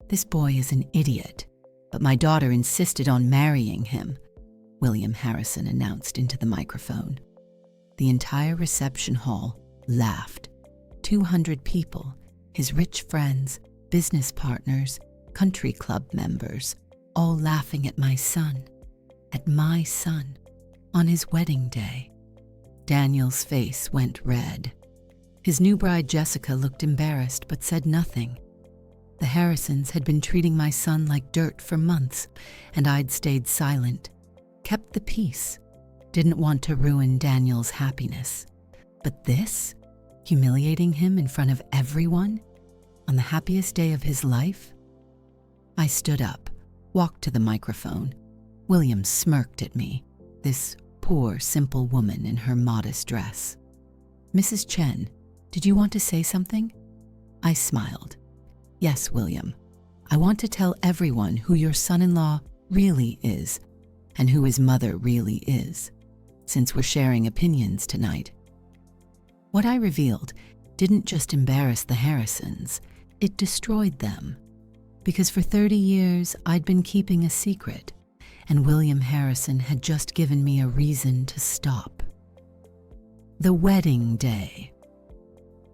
This boy is an idiot, but my daughter insisted on marrying him, William Harrison announced into the microphone. The entire reception hall laughed. 200 people, his rich friends, business partners, country club members, all laughing at my son, on his wedding day. Daniel's face went red. His new bride Jessica looked embarrassed but said nothing. The Harrisons had been treating my son like dirt for months, and I'd stayed silent, kept the peace, didn't want to ruin Daniel's happiness. But this, humiliating him in front of everyone, on the happiest day of his life? I stood up, walked to the microphone. William smirked at me, this poor, simple woman in her modest dress. Mrs. Chen, did you want to say something? I smiled. Yes, William. I want to tell everyone who your son-in-law really is and who his mother really is, since we're sharing opinions tonight. What I revealed didn't just embarrass the Harrisons, it destroyed them. Because for 30 years, I'd been keeping a secret, and William Harrison had just given me a reason to stop. The wedding day.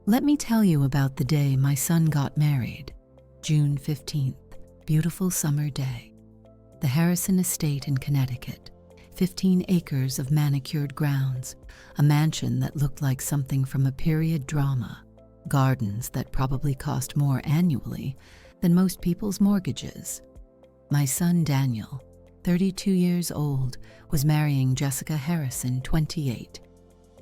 Let me tell you about the day my son got married, June 15th, beautiful summer day. The Harrison estate in Connecticut, 15 acres of manicured grounds, a mansion that looked like something from a period drama, gardens that probably cost more annually than most people's mortgages. My son Daniel, 32 years old, was marrying Jessica Harrison, 28.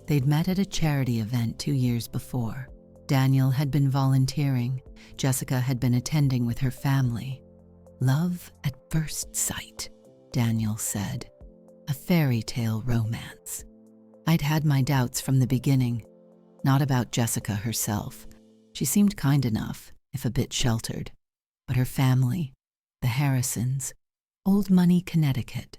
They'd met at a charity event 2 years before. Daniel had been volunteering. Jessica had been attending with her family. Love at first sight, Daniel said. A fairy tale romance. I'd had my doubts from the beginning, not about Jessica herself. She seemed kind enough, if a bit sheltered. But her family, the Harrisons, old money Connecticut.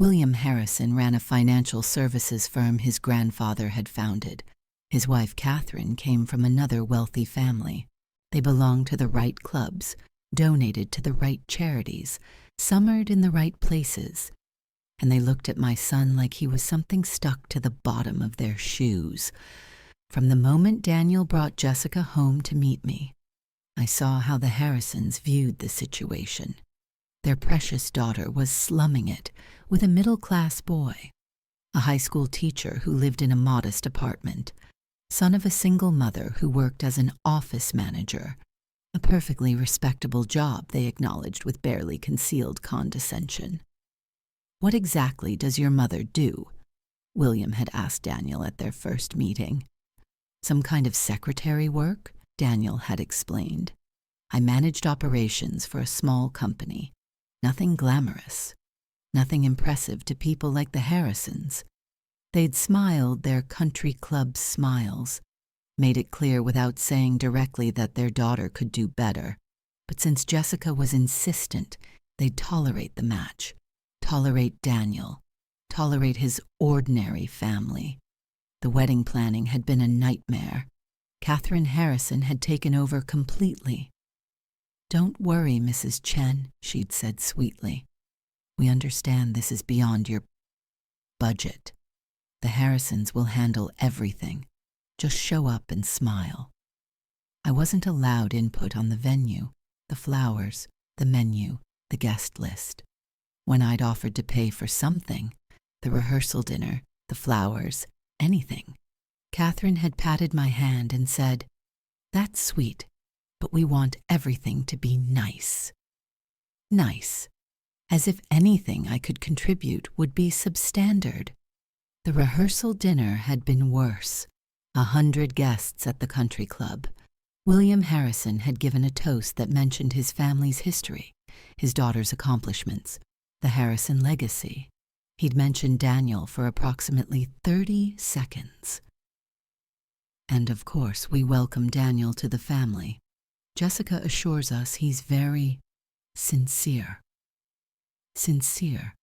William Harrison ran a financial services firm his grandfather had founded. His wife Catherine came from another wealthy family. They belonged to the right clubs, donated to the right charities, summered in the right places. And they looked at my son like he was something stuck to the bottom of their shoes. From the moment Daniel brought Jessica home to meet me, I saw how the Harrisons viewed the situation. Their precious daughter was slumming it with a middle-class boy, a high school teacher who lived in a modest apartment, son of a single mother who worked as an office manager, a perfectly respectable job they acknowledged with barely concealed condescension. What exactly does your mother do? William had asked Daniel at their first meeting. Some kind of secretary work, Daniel had explained. I managed operations for a small company. Nothing glamorous, nothing impressive to people like the Harrisons. They'd smiled their country club smiles, made it clear without saying directly that their daughter could do better. But since Jessica was insistent, they'd tolerate the match, tolerate Daniel, tolerate his ordinary family. The wedding planning had been a nightmare. Catherine Harrison had taken over completely. "Don't worry, Mrs. Chen," she'd said sweetly. "We understand this is beyond your budget. The Harrisons will handle everything. Just show up and smile." I wasn't allowed input on the venue, the flowers, the menu, the guest list. When I'd offered to pay for something, the rehearsal dinner, the flowers, anything, Catherine had patted my hand and said, "That's sweet, but we want everything to be nice." Nice, as if anything I could contribute would be substandard. The rehearsal dinner had been worse. 100 guests at the country club. William Harrison had given a toast that mentioned his family's history, his daughter's accomplishments, the Harrison legacy. He'd mentioned Daniel for approximately 30 seconds. And of course, we welcome Daniel to the family. Jessica assures us he's very sincere. Sincere.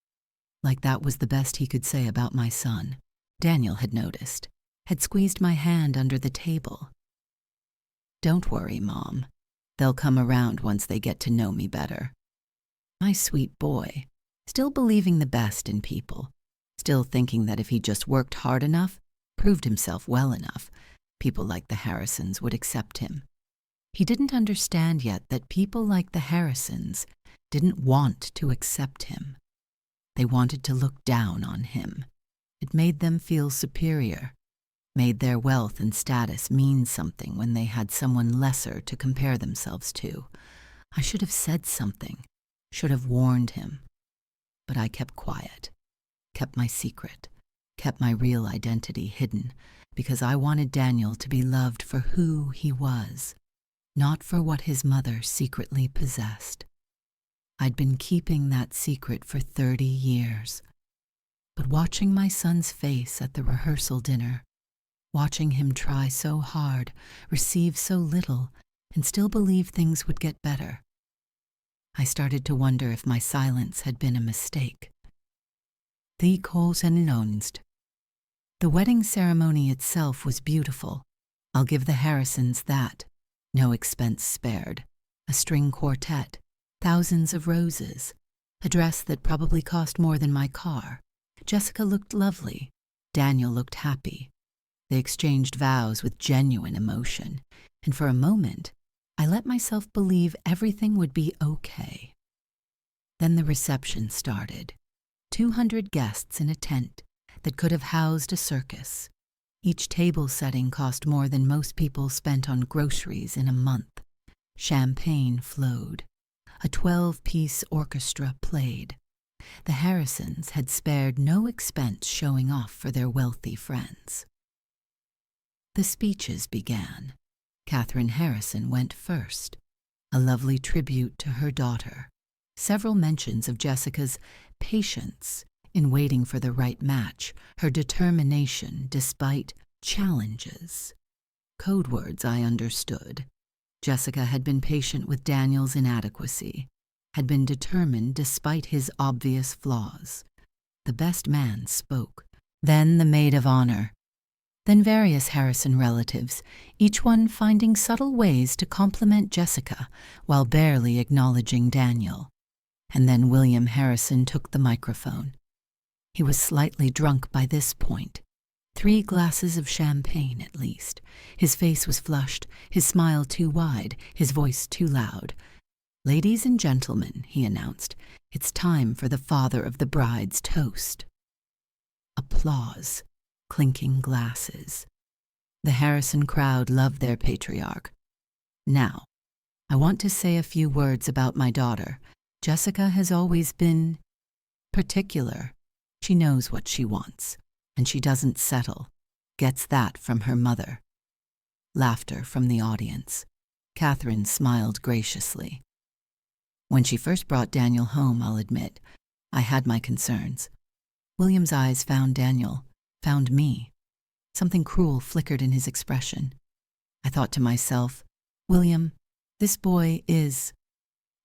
Like that was the best he could say about my son. Daniel had noticed, had squeezed my hand under the table. "Don't worry, Mom. They'll come around once they get to know me better. My sweet boy, still believing the best in people, still thinking that if he just worked hard enough, proved himself well enough, people like the Harrisons would accept him. He didn't understand yet that people like the Harrisons didn't want to accept him. They wanted to look down on him. It made them feel superior, made their wealth and status mean something when they had someone lesser to compare themselves to. I should have said something, should have warned him. But I kept quiet, kept my secret, kept my real identity hidden, because I wanted Daniel to be loved for who he was, not for what his mother secretly possessed. I'd been keeping that secret for 30 years. But watching my son's face at the rehearsal dinner, watching him try so hard, receive so little, and still believe things would get better, I started to wonder if my silence had been a mistake. The wedding ceremony itself was beautiful. I'll give the Harrisons that. No expense spared. A string quartet, thousands of roses, a dress that probably cost more than my car. Jessica looked lovely. Daniel looked happy. They exchanged vows with genuine emotion, and for a moment, I let myself believe everything would be okay. Then the reception started. 200 guests in a tent that could have housed a circus. Each table setting cost more than most people spent on groceries in a month. Champagne flowed. A 12-piece orchestra played. The Harrisons had spared no expense showing off for their wealthy friends. The speeches began. Catherine Harrison went first, a lovely tribute to her daughter. Several mentions of Jessica's patience in waiting for the right match, her determination despite challenges. Code words I understood. Jessica had been patient with Daniel's inadequacy, had been determined despite his obvious flaws. The best man spoke. Then the maid of honor. Then various Harrison relatives, each one finding subtle ways to compliment Jessica while barely acknowledging Daniel. And then William Harrison took the microphone. He was slightly drunk by this point. 3 glasses of champagne at least. His face was flushed, his smile too wide, his voice too loud. "Ladies and gentlemen," he announced, "it's time for the father of the bride's toast." Applause. Clinking glasses. The Harrison crowd loved their patriarch. Now, I want to say a few words about my daughter. Jessica has always been particular. She knows what she wants, and she doesn't settle. Gets that from her mother. Laughter from the audience. Catherine smiled graciously. When she first brought Daniel home, I'll admit, I had my concerns. William's eyes found Daniel, found me. Something cruel flickered in his expression. I thought to myself, William, this boy is,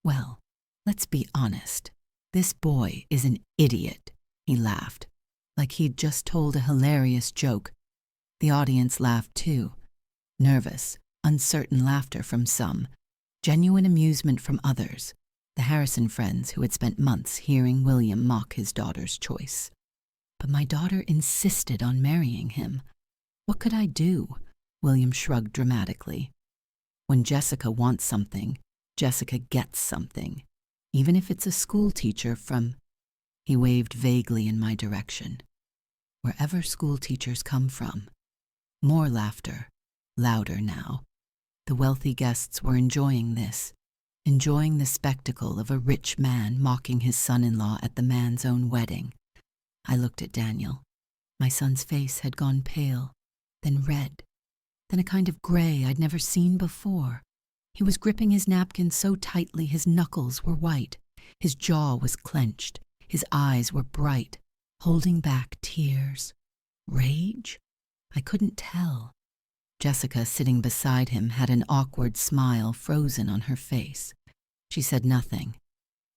well, let's be honest. This boy is an idiot. He laughed, like he'd just told a hilarious joke. The audience laughed too. Nervous, uncertain laughter from some, genuine amusement from others. The Harrison friends who had spent months hearing William mock his daughter's choice. But my daughter insisted on marrying him. What could I do? William shrugged dramatically. When Jessica wants something, Jessica gets something, even if it's a school teacher from... He waved vaguely in my direction. Wherever school teachers come from. More laughter, louder now. The wealthy guests were enjoying this, enjoying the spectacle of a rich man mocking his son-in-law at the man's own wedding. I looked at Daniel. My son's face had gone pale, then red, then a kind of gray I'd never seen before. He was gripping his napkin so tightly his knuckles were white. His jaw was clenched. His eyes were bright, holding back tears. Rage? I couldn't tell. Jessica, sitting beside him, had an awkward smile frozen on her face. She said nothing,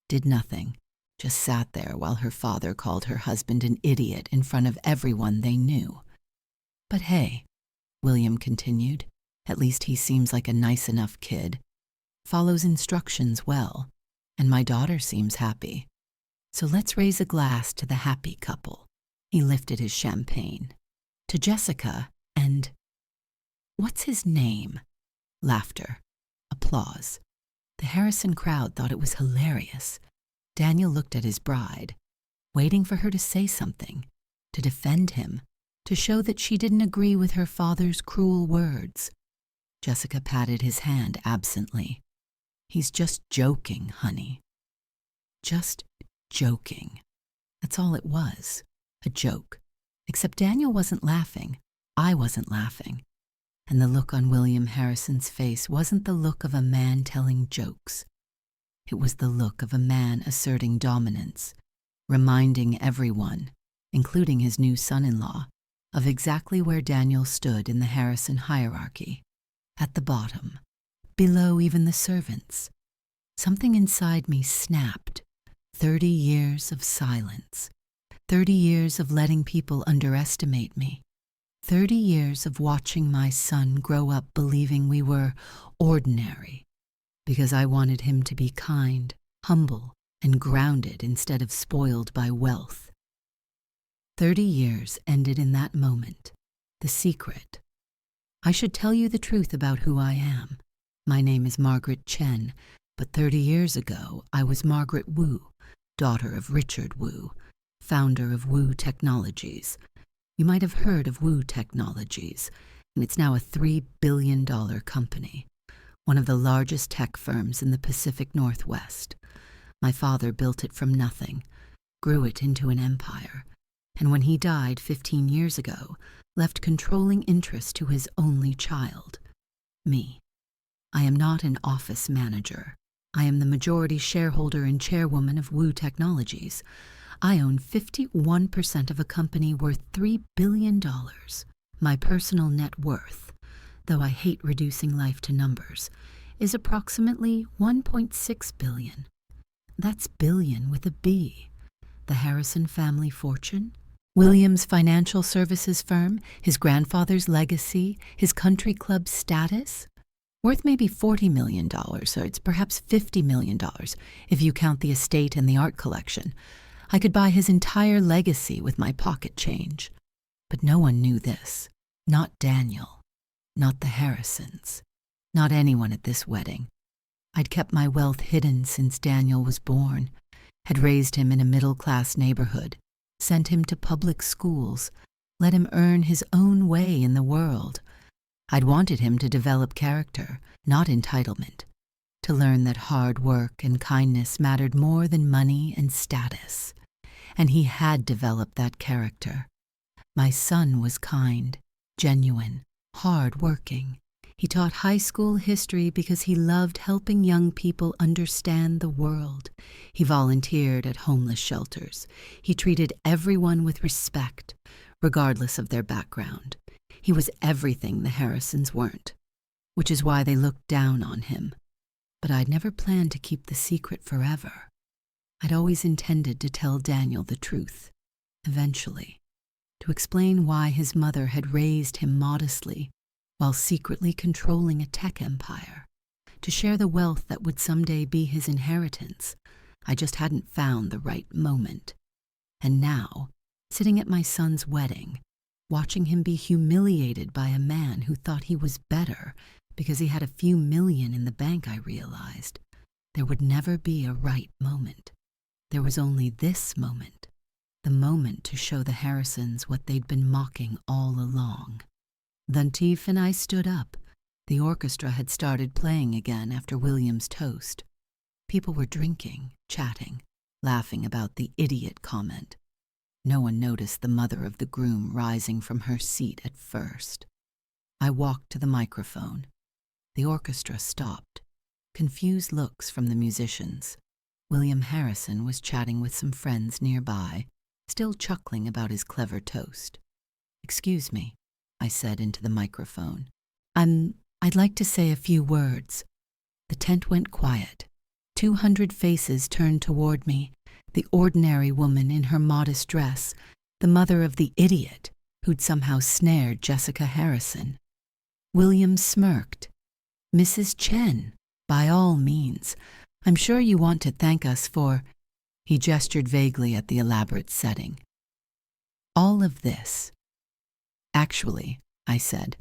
did nothing. Just sat there while her father called her husband an idiot in front of everyone they knew. But hey, William continued, at least he seems like a nice enough kid. follows instructions well, and my daughter seems happy. So let's raise a glass to the happy couple." He lifted his champagne. "To Jessica and— what's his name?" Laughter. Applause. The Harrison crowd thought it was hilarious. Daniel looked at his bride, waiting for her to say something, to defend him, to show that she didn't agree with her father's cruel words. Jessica patted his hand absently. "He's just joking, honey." Just joking. That's all it was, a joke. Except Daniel wasn't laughing. I wasn't laughing. And the look on William Harrison's face wasn't the look of a man telling jokes. It was the look of a man asserting dominance, reminding everyone, including his new son-in-law, of exactly where Daniel stood in the Harrison hierarchy, at the bottom, below even the servants. Something inside me snapped. 30 years of silence. 30 years of letting people underestimate me. 30 years of watching my son grow up believing we were ordinary, because I wanted him to be kind, humble, and grounded instead of spoiled by wealth. 30 years ended in that moment. The secret. I should tell you the truth about who I am. My name is Margaret Chen, but 30 years ago I was Margaret Wu, daughter of Richard Wu, founder of Wu Technologies. You might have heard of Wu Technologies, and it's now a $3 billion company, one of the largest tech firms in the Pacific Northwest. My father built it from nothing, grew it into an empire, and when he died 15 years ago, left controlling interest to his only child, me. I am not an office manager. I am the majority shareholder and chairwoman of Wu Technologies. I own 51% of a company worth $3 billion. My personal net worth, though I hate reducing life to numbers, is approximately $1.6 billion. That's billion with a B. The Harrison family fortune, William's financial services firm, his grandfather's legacy, his country club status, worth maybe $40 million, or it's perhaps $50 million if you count the estate and the art collection. I could buy his entire legacy with my pocket change. But no one knew this. Not Daniel. Not the Harrisons. Not anyone at this wedding. I'd kept my wealth hidden since Daniel was born, had raised him in a middle-class neighborhood, sent him to public schools, let him earn his own way in the world. I'd wanted him to develop character, not entitlement, to learn that hard work and kindness mattered more than money and status. And he had developed that character. My son was kind, genuine, hard-working. He taught high school history because he loved helping young people understand the world. He volunteered at homeless shelters. He treated everyone with respect, regardless of their background. He was everything the Harrisons weren't, which is why they looked down on him. But I'd never planned to keep the secret forever. I'd always intended to tell Daniel the truth, eventually, to explain why his mother had raised him modestly while secretly controlling a tech empire, to share the wealth that would someday be his inheritance. I just hadn't found the right moment. And now, sitting at my son's wedding, watching him be humiliated by a man who thought he was better because he had a few million in the bank, I realized there would never be a right moment. There was only this moment, the moment to show the Harrisons what they'd been mocking all along. Then Teef and I stood up. The orchestra had started playing again after William's toast. People were drinking, chatting, laughing about the idiot comment. No one noticed the mother of the groom rising from her seat at first. I walked to the microphone. The orchestra stopped. Confused looks from the musicians. William Harrison was chatting with some friends nearby, still chuckling about his clever toast. "Excuse me," I said into the microphone. I'd like to say a few words." The tent went quiet. 200 faces turned toward me, the ordinary woman in her modest dress, the mother of the idiot who'd somehow snared Jessica Harrison. William smirked. "Mrs. Chen, By all means. I'm sure you want to thank us for—" He gestured vaguely at the elaborate setting. "All of this." "Actually," I said,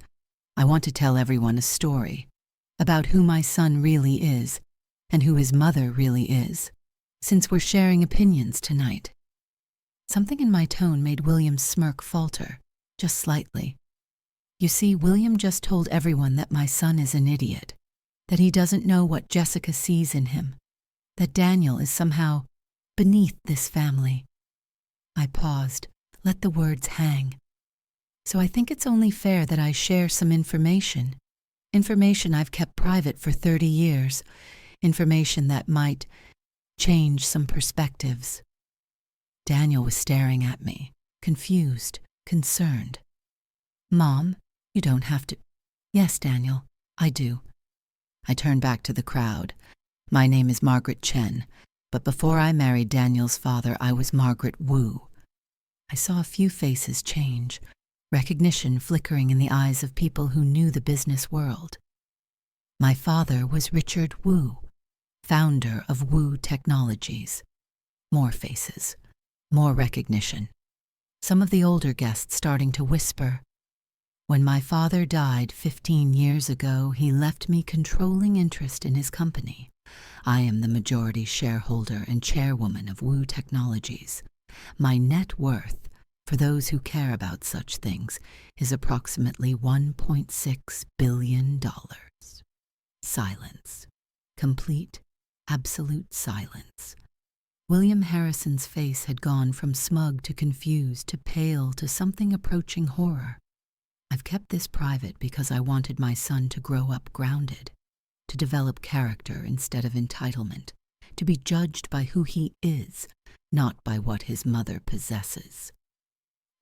"I want to tell everyone a story about who my son really is and who his mother really is, since we're sharing opinions tonight." Something in my tone made William's smirk falter, just slightly. You see, William just told everyone that my son is an idiot, that he doesn't know what Jessica sees in him, that Daniel is somehow beneath this family. I paused, let the words hang. So I think it's only fair that I share some information I've kept private for 30 years, information that might change some perspectives. Daniel was staring at me, confused, concerned. "Mom, you don't have to—" "Yes, Daniel, I do." I turned back to the crowd. "My name is Margaret Chen, but before I married Daniel's father, I was Margaret Wu." I saw a few faces change, recognition flickering in the eyes of people who knew the business world. My father was Richard Wu, founder of Wu Technologies. More faces, more recognition. Some of the older guests starting to whisper. When my father died 15 years ago, he left me controlling interest in his company. I am the majority shareholder and chairwoman of Wu Technologies. My net worth, for those who care about such things, is approximately $1.6 billion. Silence. Complete, absolute silence. William Harrison's face had gone from smug to confused to pale to something approaching horror. I've kept this private because I wanted my son to grow up grounded, to develop character instead of entitlement, to be judged by who he is, not by what his mother possesses.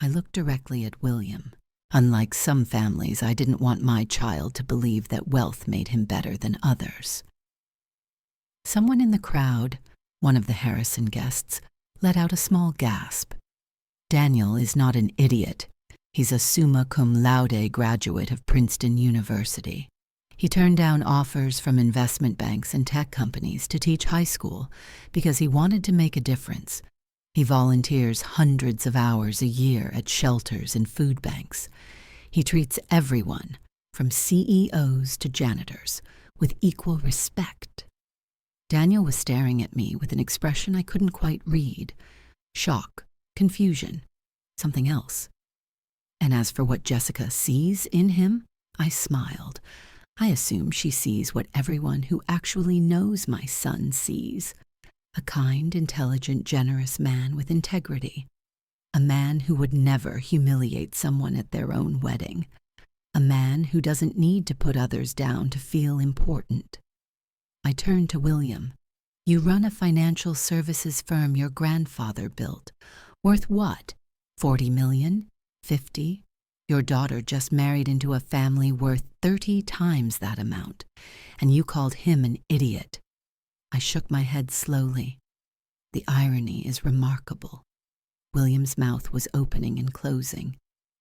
I looked directly at William. Unlike some families, I didn't want my child to believe that wealth made him better than others. Someone in the crowd, one of the Harrison guests, let out a small gasp. Daniel is not an idiot. He's a summa cum laude graduate of Princeton University. He turned down offers from investment banks and tech companies to teach high school because he wanted to make a difference. He volunteers hundreds of hours a year at shelters and food banks. He treats everyone, from CEOs to janitors, with equal respect. Daniel was staring at me with an expression I couldn't quite read. Shock, confusion, something else. And as for what Jessica sees in him, I smiled. I assume she sees what everyone who actually knows my son sees. A kind, intelligent, generous man with integrity. A man who would never humiliate someone at their own wedding. A man who doesn't need to put others down to feel important. I turned to William. You run a financial services firm your grandfather built. Worth what? 40 million? 50? Your daughter just married into a family worth 30 times that amount, and you called him an idiot. I shook my head slowly. The irony is remarkable. William's mouth was opening and closing,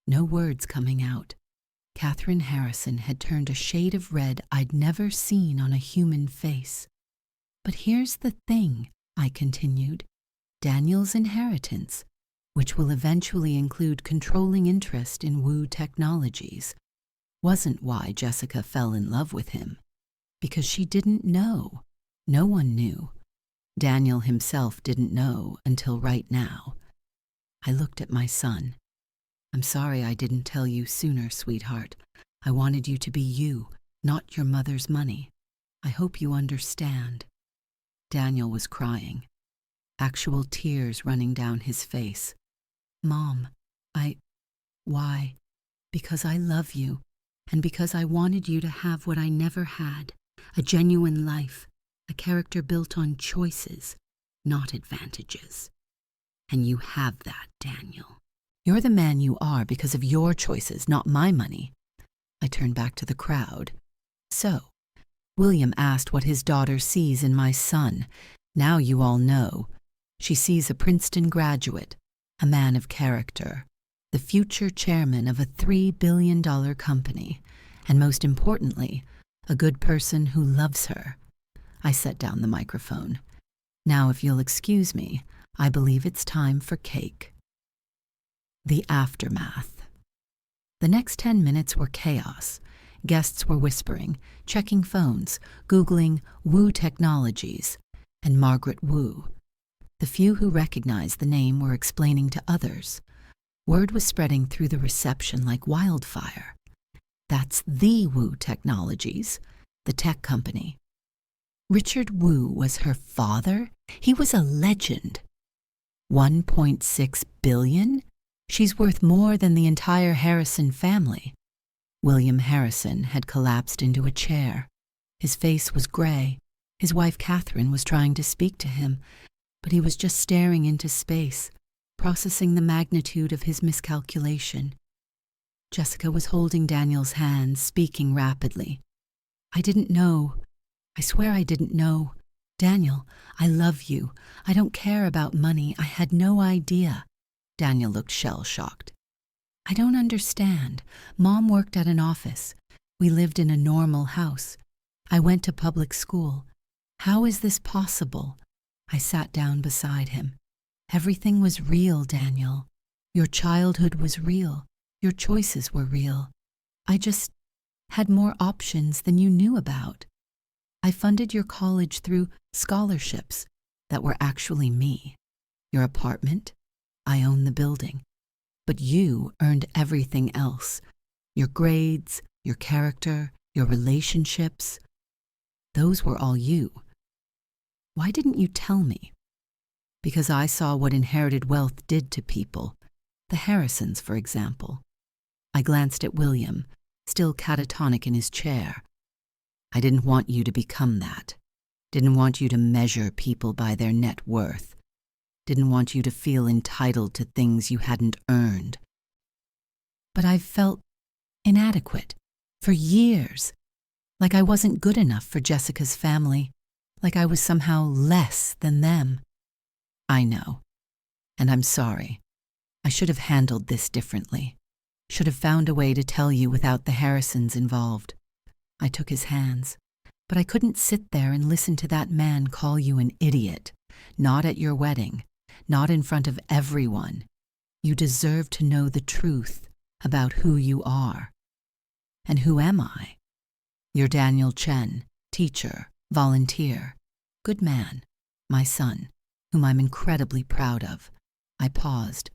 no words coming out. Catherine Harrison had turned a shade of red I'd never seen on a human face. But here's the thing, I continued. Daniel's inheritance, which will eventually include controlling interest in Wu Technologies, wasn't why Jessica fell in love with him. Because she didn't know. No one knew. Daniel himself didn't know until right now. I looked at my son. I'm sorry I didn't tell you sooner, sweetheart. I wanted you to be you, not your mother's money. I hope you understand. Daniel was crying, actual tears running down his face. Mom, why? Because I love you, and because I wanted you to have what I never had, a genuine life, a character built on choices, not advantages. And you have that, Daniel. You're the man you are because of your choices, not my money. I turned back to the crowd. So, William asked what his daughter sees in my son. Now you all know. She sees a Princeton graduate, a man of character, the future chairman of a $3 billion company, and most importantly, a good person who loves her, I set down the microphone. Now, if you'll excuse me, I believe it's time for cake. The aftermath. The next 10 minutes were chaos. Guests were whispering, checking phones, Googling Wu technologies, and Margaret Wu. The few who recognized the name were explaining to others. Word was spreading through the reception like wildfire. That's the Wu Technologies, the tech company. Richard Wu was her father? He was a legend. 1.6 billion? She's worth more than the entire Harrison family. William Harrison had collapsed into a chair. His face was gray. His wife Catherine was trying to speak to him, but he was just staring into space, processing the magnitude of his miscalculation. Jessica was holding Daniel's hand, speaking rapidly. I didn't know. I swear I didn't know. Daniel, I love you. I don't care about money. I had no idea. Daniel looked shell-shocked. I don't understand. Mom worked at an office. We lived in a normal house. I went to public school. How is this possible? I sat down beside him. Everything was real, Daniel. Your childhood was real. Your choices were real. I just had more options than you knew about. I funded your college through scholarships that were actually me. Your apartment, I own the building. But you earned everything else. Your grades, your character, your relationships. Those were all you. Why didn't you tell me? Because I saw what inherited wealth did to people. The Harrisons, for example. I glanced at William, still catatonic in his chair. I didn't want you to become that. Didn't want you to measure people by their net worth. Didn't want you to feel entitled to things you hadn't earned. But I've felt inadequate for years, like I wasn't good enough for Jessica's family, like I was somehow less than them. I know, and I'm sorry. I should have handled this differently. Should have found a way to tell you without the Harrisons involved. I took his hands, but I couldn't sit there and listen to that man call you an idiot. Not at your wedding, not in front of everyone. You deserve to know the truth about who you are. And who am I? You're Daniel Chen, teacher, volunteer, good man, my son, whom I'm incredibly proud of. I paused,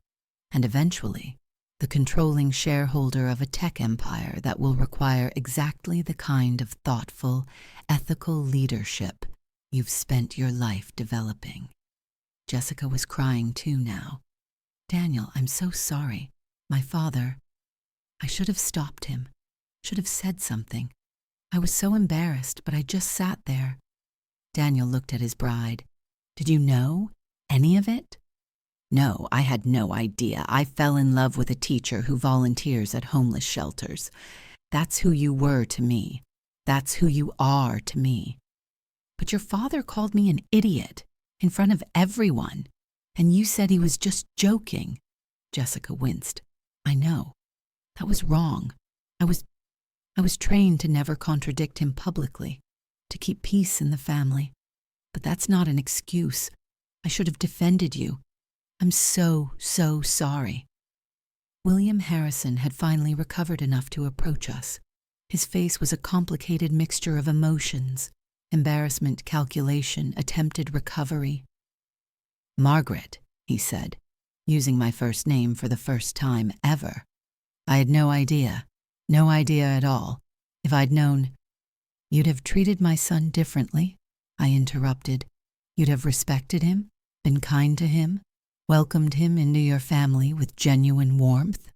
and eventually, the controlling shareholder of a tech empire that will require exactly the kind of thoughtful, ethical leadership you've spent your life developing. Jessica was crying too now. Daniel, I'm so sorry. My father, I should have stopped him, should have said something. I was so embarrassed, but I just sat there. Daniel looked at his bride. Did you know any of it? No, I had no idea. I fell in love with a teacher who volunteers at homeless shelters. That's who you were to me. That's who you are to me. But your father called me an idiot in front of everyone, and you said he was just joking. Jessica winced. I know. That was wrong. I was trained to never contradict him publicly, to keep peace in the family. But that's not an excuse. I should have defended you. I'm so sorry. William Harrison had finally recovered enough to approach us. His face was a complicated mixture of emotions, embarrassment, calculation, attempted recovery. Margaret, he said, using my first name for the first time ever. I had no idea at all. If I'd known, you'd have treated my son differently, I interrupted. You'd have respected him, been kind to him, welcomed him into your family with genuine warmth?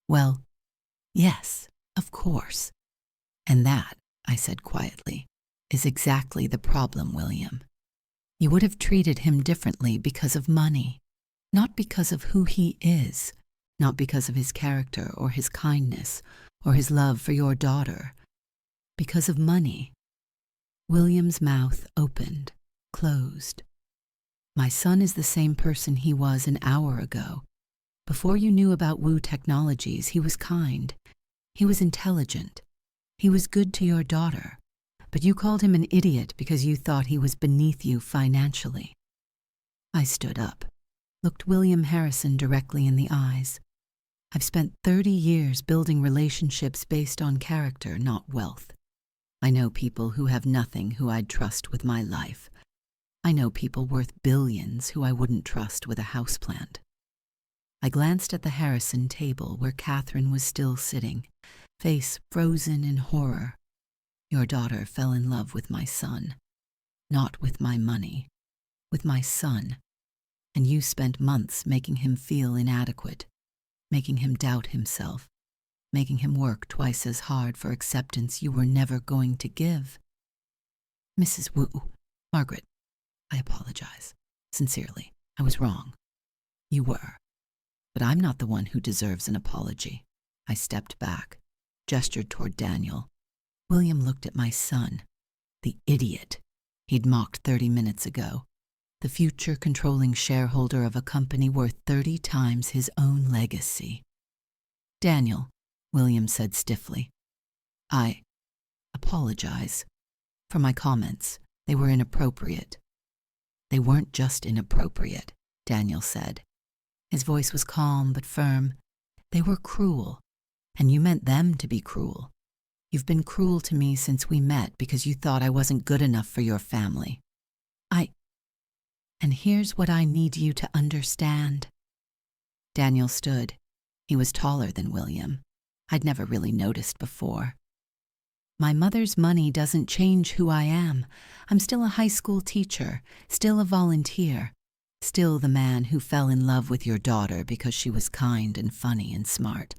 Well, yes, of course. And that, I said quietly, is exactly the problem, William. You would have treated him differently because of money, not because of who he is, not because of his character or his kindness or his love for your daughter, because of money. William's mouth opened, closed. My son is the same person he was an hour ago. Before you knew about Wu Technologies, he was kind. He was intelligent. He was good to your daughter. but you called him an idiot because you thought he was beneath you financially. I stood up, looked William Harrison directly in the eyes. I've spent 30 years building relationships based on character, not wealth. I know people who have nothing who I'd trust with my life. I know people worth billions who I wouldn't trust with a houseplant. I glanced at the Harrison table where Catherine was still sitting, face frozen in horror. Your daughter fell in love with my son. Not with my money, with my son. And you spent months making him feel inadequate, making him doubt himself, making him work twice as hard for acceptance you were never going to give. Mrs. Wu, Margaret, I apologize. Sincerely, I was wrong. You were. But I'm not the one who deserves an apology. I stepped back, gestured toward Daniel. William looked at my son, the idiot he'd mocked 30 minutes ago, the future controlling shareholder of a company worth 30 times his own legacy. Daniel, William said stiffly, I apologize for my comments. They were inappropriate. They weren't just inappropriate, Daniel said. His voice was calm but firm. They were cruel, and you meant them to be cruel. You've been cruel to me since we met because you thought I wasn't good enough for your family. And here's what I need you to understand. Daniel stood. He was taller than William. I'd never really noticed before. My mother's money doesn't change who I am. I'm still a high school teacher, still a volunteer, still the man who fell in love with your daughter because she was kind and funny and smart,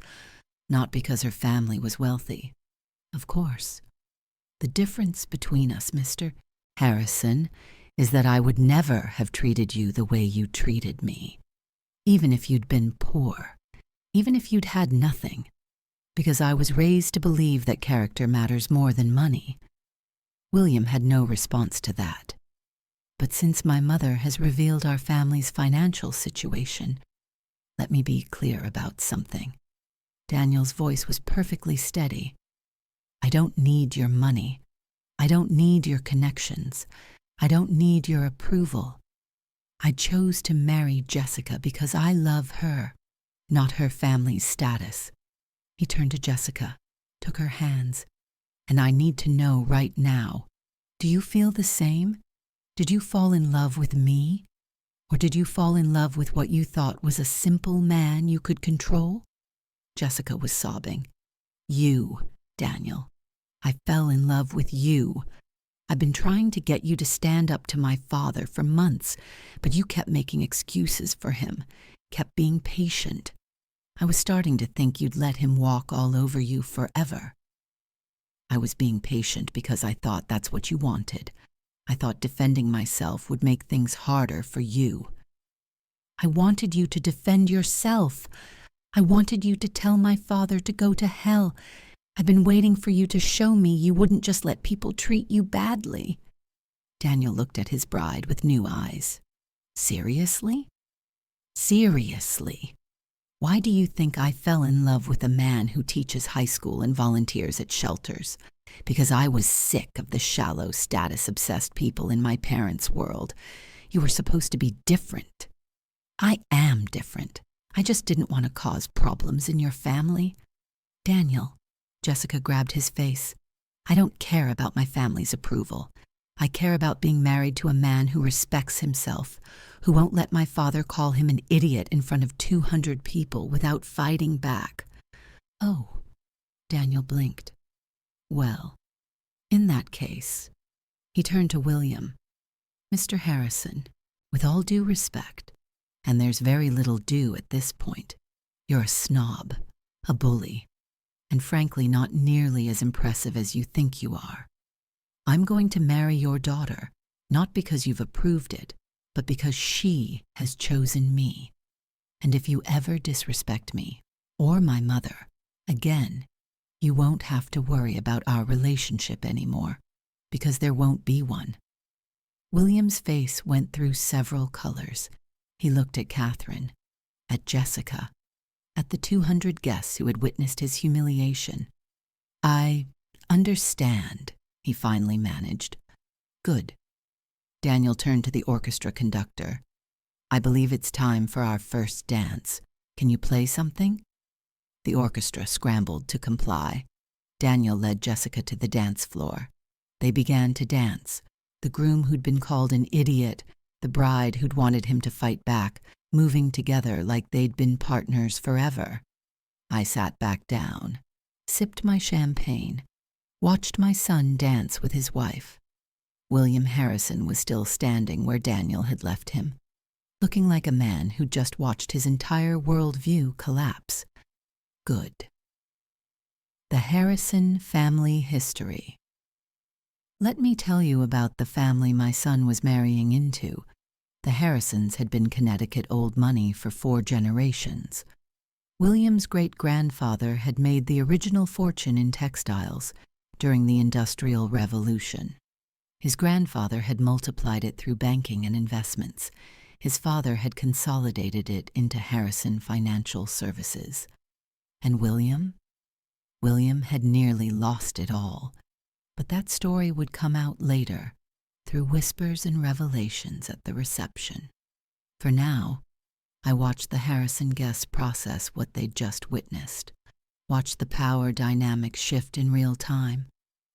not because her family was wealthy. Of course. The difference between us, Mr. Harrison, is that I would never have treated you the way you treated me, even if you'd been poor, even if you'd had nothing, because I was raised to believe that character matters more than money. William had no response to that. But since my mother has revealed our family's financial situation, let me be clear about something. Daniel's voice was perfectly steady. I don't need your money. I don't need your connections. I don't need your approval. I chose to marry Jessica because I love her, not her family's status. He turned to Jessica, took her hands, and I need to know right now, do you feel the same? Did you fall in love with me? Or did you fall in love with what you thought was a simple man you could control? Jessica was sobbing. You, Daniel. I fell in love with you. I've been trying to get you to stand up to my father for months, but you kept making excuses for him, kept being patient. I was starting to think you'd let him walk all over you forever. I was being patient because I thought that's what you wanted. I thought defending myself would make things harder for you. I wanted you to defend yourself. I wanted you to tell my father to go to hell. I've been waiting for you to show me you wouldn't just let people treat you badly. Daniel looked at his bride with new eyes. Seriously? Seriously? Why do you think I fell in love with a man who teaches high school and volunteers at shelters? Because I was sick of the shallow, status-obsessed people in my parents' world. You were supposed to be different. I am different. I just didn't want to cause problems in your family. Daniel, Jessica grabbed his face. I don't care about my family's approval. I care about being married to a man who respects himself, who won't let my father call him an idiot in front of 200 people without fighting back. Oh, Daniel blinked. Well, in that case, he turned to William. Mr. Harrison, with all due respect, and there's very little due at this point, you're a snob, a bully, and frankly not nearly as impressive as you think you are. I'm going to marry your daughter, not because you've approved it, but because she has chosen me. And if you ever disrespect me, or my mother, again, you won't have to worry about our relationship anymore, because there won't be one. William's face went through several colors. He looked at Catherine, at Jessica, at the 200 guests who had witnessed his humiliation. I understand, he finally managed. Good. Daniel turned to the orchestra conductor. I believe it's time for our first dance. Can you play something? The orchestra scrambled to comply. Daniel led Jessica to the dance floor. They began to dance. The groom who'd been called an idiot, the bride who'd wanted him to fight back, moving together like they'd been partners forever. I sat back down, sipped my champagne, watched my son dance with his wife. William Harrison was still standing where Daniel had left him, looking like a man who'd just watched his entire worldview collapse. Good. The Harrison family history. Let me tell you about the family my son was marrying into. The Harrisons had been Connecticut old money for 4 generations. William's great-grandfather had made the original fortune in textiles during the Industrial Revolution. His grandfather had multiplied it through banking and investments. His father had consolidated it into Harrison Financial Services. And William? William had nearly lost it all. But that story would come out later, through whispers and revelations at the reception. For now, I watched the Harrison guests process what they'd just witnessed, watched the power dynamic shift in real time.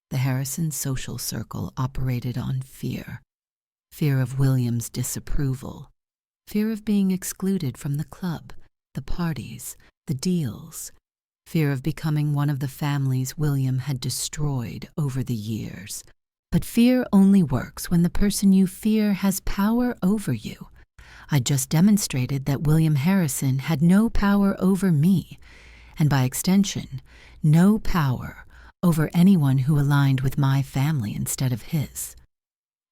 The Harrison social circle operated on fear. Fear of William's disapproval. Fear of being excluded from the club, the parties, the deals. Fear of becoming one of the families William had destroyed over the years. But fear only works when the person you fear has power over you. I just demonstrated that William Harrison had no power over me, and by extension, no power over anyone who aligned with my family instead of his.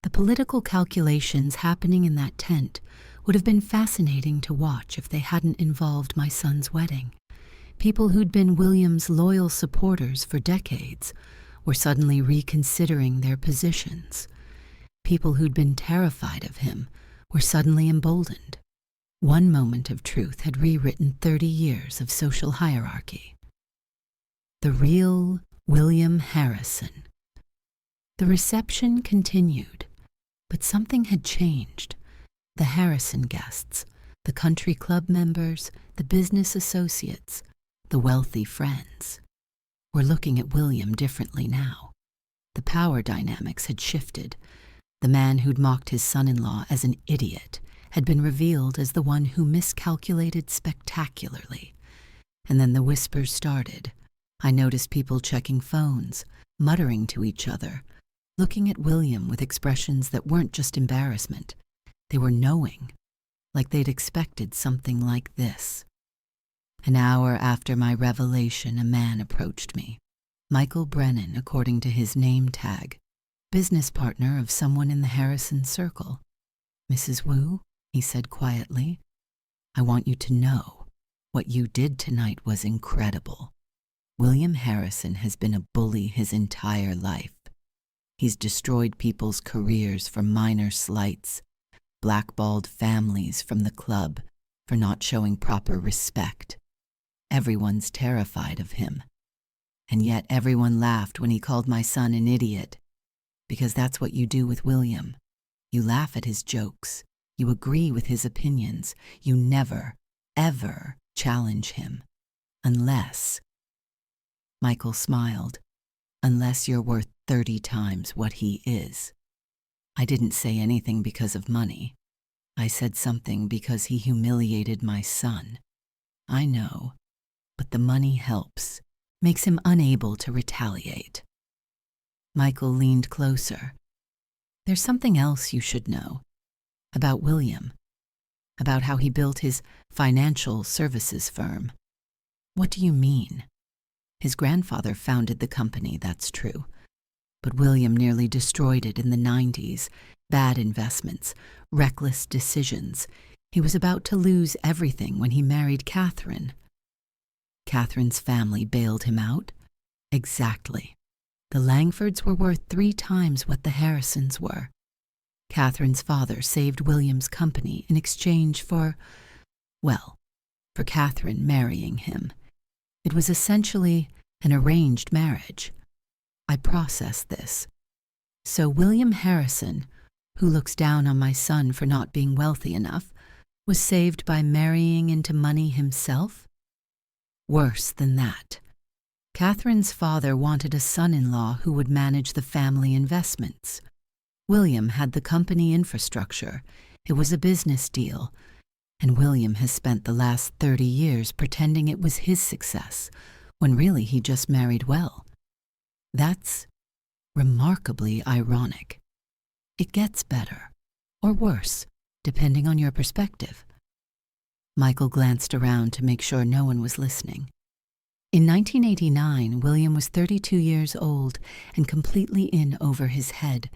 The political calculations happening in that tent would have been fascinating to watch if they hadn't involved my son's wedding. People who'd been William's loyal supporters for decades were suddenly reconsidering their positions. People who'd been terrified of him were suddenly emboldened. One moment of truth had rewritten 30 years of social hierarchy. The real William Harrison. The reception continued, but something had changed. The Harrison guests, the country club members, the business associates, the wealthy friends, were looking at William differently now. The power dynamics had shifted. The man who'd mocked his son-in-law as an idiot had been revealed as the one who miscalculated spectacularly. And then the whispers started. I noticed people checking phones, muttering to each other, looking at William with expressions that weren't just embarrassment. They were knowing, like they'd expected something like this. An hour after my revelation, a man approached me. Michael Brennan, according to his name tag, business partner of someone in the Harrison circle. Mrs. Wu, he said quietly, I want you to know what you did tonight was incredible. William Harrison has been a bully his entire life. He's destroyed people's careers for minor slights, blackballed families from the club for not showing proper respect. Everyone's terrified of him. And yet everyone laughed when he called my son an idiot, because that's what you do with William. You laugh at his jokes. You agree with his opinions. You never, ever challenge him. Unless, Michael smiled, unless you're worth 30 times what he is. I didn't say anything because of money. I said something because he humiliated my son. I know, but the money helps, makes him unable to retaliate. Michael leaned closer. There's something else you should know about William, about how he built his financial services firm. What do you mean? His grandfather founded the company, that's true. But William nearly destroyed it in the 90s. Bad investments, reckless decisions. He was about to lose everything when he married Catherine. Catherine's family bailed him out? Exactly. The Langfords were worth 3 times what the Harrisons were. Catherine's father saved William's company in exchange for Catherine marrying him. It was essentially an arranged marriage. I processed this. So William Harrison, who looks down on my son for not being wealthy enough, was saved by marrying into money himself? Worse than that. Catherine's father wanted a son-in-law who would manage the family investments. William had the company infrastructure. It was a business deal, and William has spent the last 30 years pretending it was his success, when really he just married well. That's remarkably ironic. It gets better, or worse, depending on your perspective. Michael glanced around to make sure no one was listening. In 1989, William was 32 years old and completely in over his head.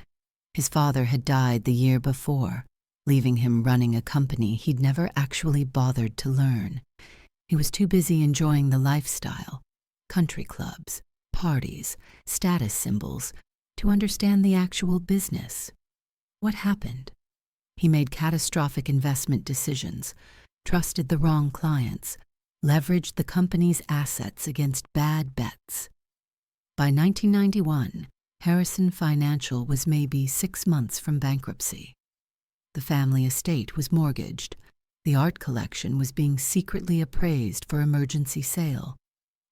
His father had died the year before, leaving him running a company he'd never actually bothered to learn. He was too busy enjoying the lifestyle, country clubs, parties, status symbols, to understand the actual business. What happened? He made catastrophic investment decisions, trusted the wrong clients, leveraged the company's assets against bad bets. By 1991, Harrison Financial was maybe 6 months from bankruptcy. The family estate was mortgaged. The art collection was being secretly appraised for emergency sale.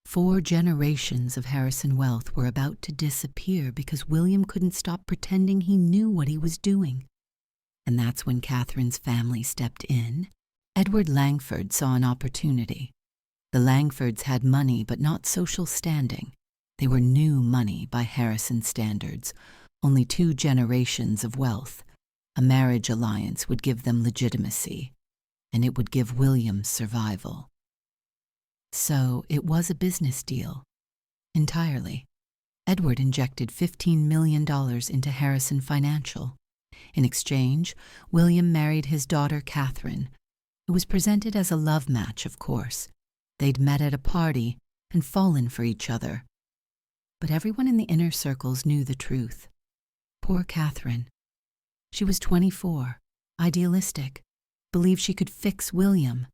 4 generations of Harrison wealth were about to disappear because William couldn't stop pretending he knew what he was doing. And that's when Catherine's family stepped in. Edward Langford saw an opportunity. The Langfords had money but not social standing. They were new money by Harrison standards, only 2 generations of wealth. A marriage alliance would give them legitimacy, and it would give William survival. So it was a business deal. Entirely. Edward injected $15 million into Harrison Financial. In exchange, William married his daughter Catherine. It was presented as a love match, of course. They'd met at a party and fallen for each other. But everyone in the inner circles knew the truth. Poor Catherine. She was 24, idealistic, believed she could fix William,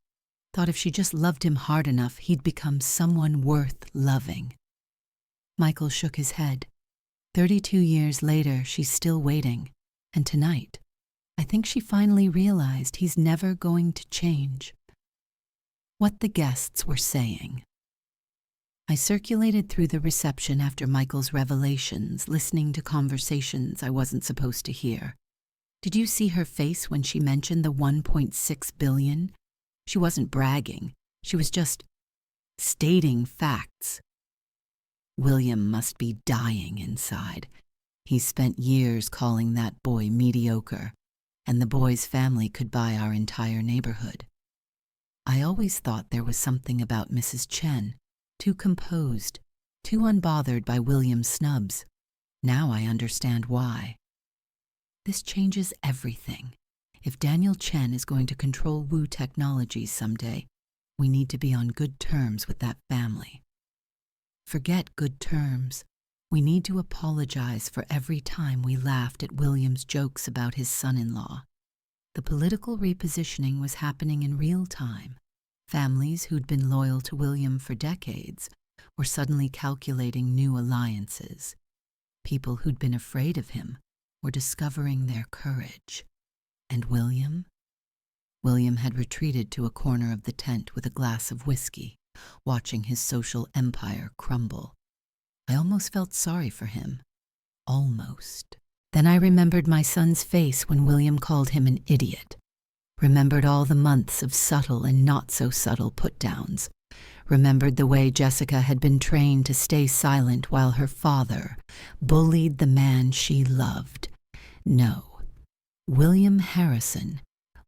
thought if she just loved him hard enough, he'd become someone worth loving. Michael shook his head. 32 years later, she's still waiting. And tonight, I think she finally realized he's never going to change. What the guests were saying. I circulated through the reception after Michael's revelations, listening to conversations I wasn't supposed to hear. Did you see her face when she mentioned the $1.6 billion? She wasn't bragging. She was just stating facts. William must be dying inside. He spent years calling that boy mediocre, and the boy's family could buy our entire neighborhood. I always thought there was something about Mrs. Chen, too composed, too unbothered by William's snubs. Now I understand why. This changes everything. If Daniel Chen is going to control Wu Technologies someday, we need to be on good terms with that family. Forget good terms. We need to apologize for every time we laughed at William's jokes about his son-in-law. The political repositioning was happening in real time. Families who'd been loyal to William for decades were suddenly calculating new alliances. People who'd been afraid of him were discovering their courage. And William? William had retreated to a corner of the tent with a glass of whiskey, watching his social empire crumble. I almost felt sorry for him. Almost. Then I remembered my son's face when William called him an idiot. Remembered all the months of subtle and not-so-subtle put-downs. Remembered the way Jessica had been trained to stay silent while her father bullied the man she loved. No, William Harrison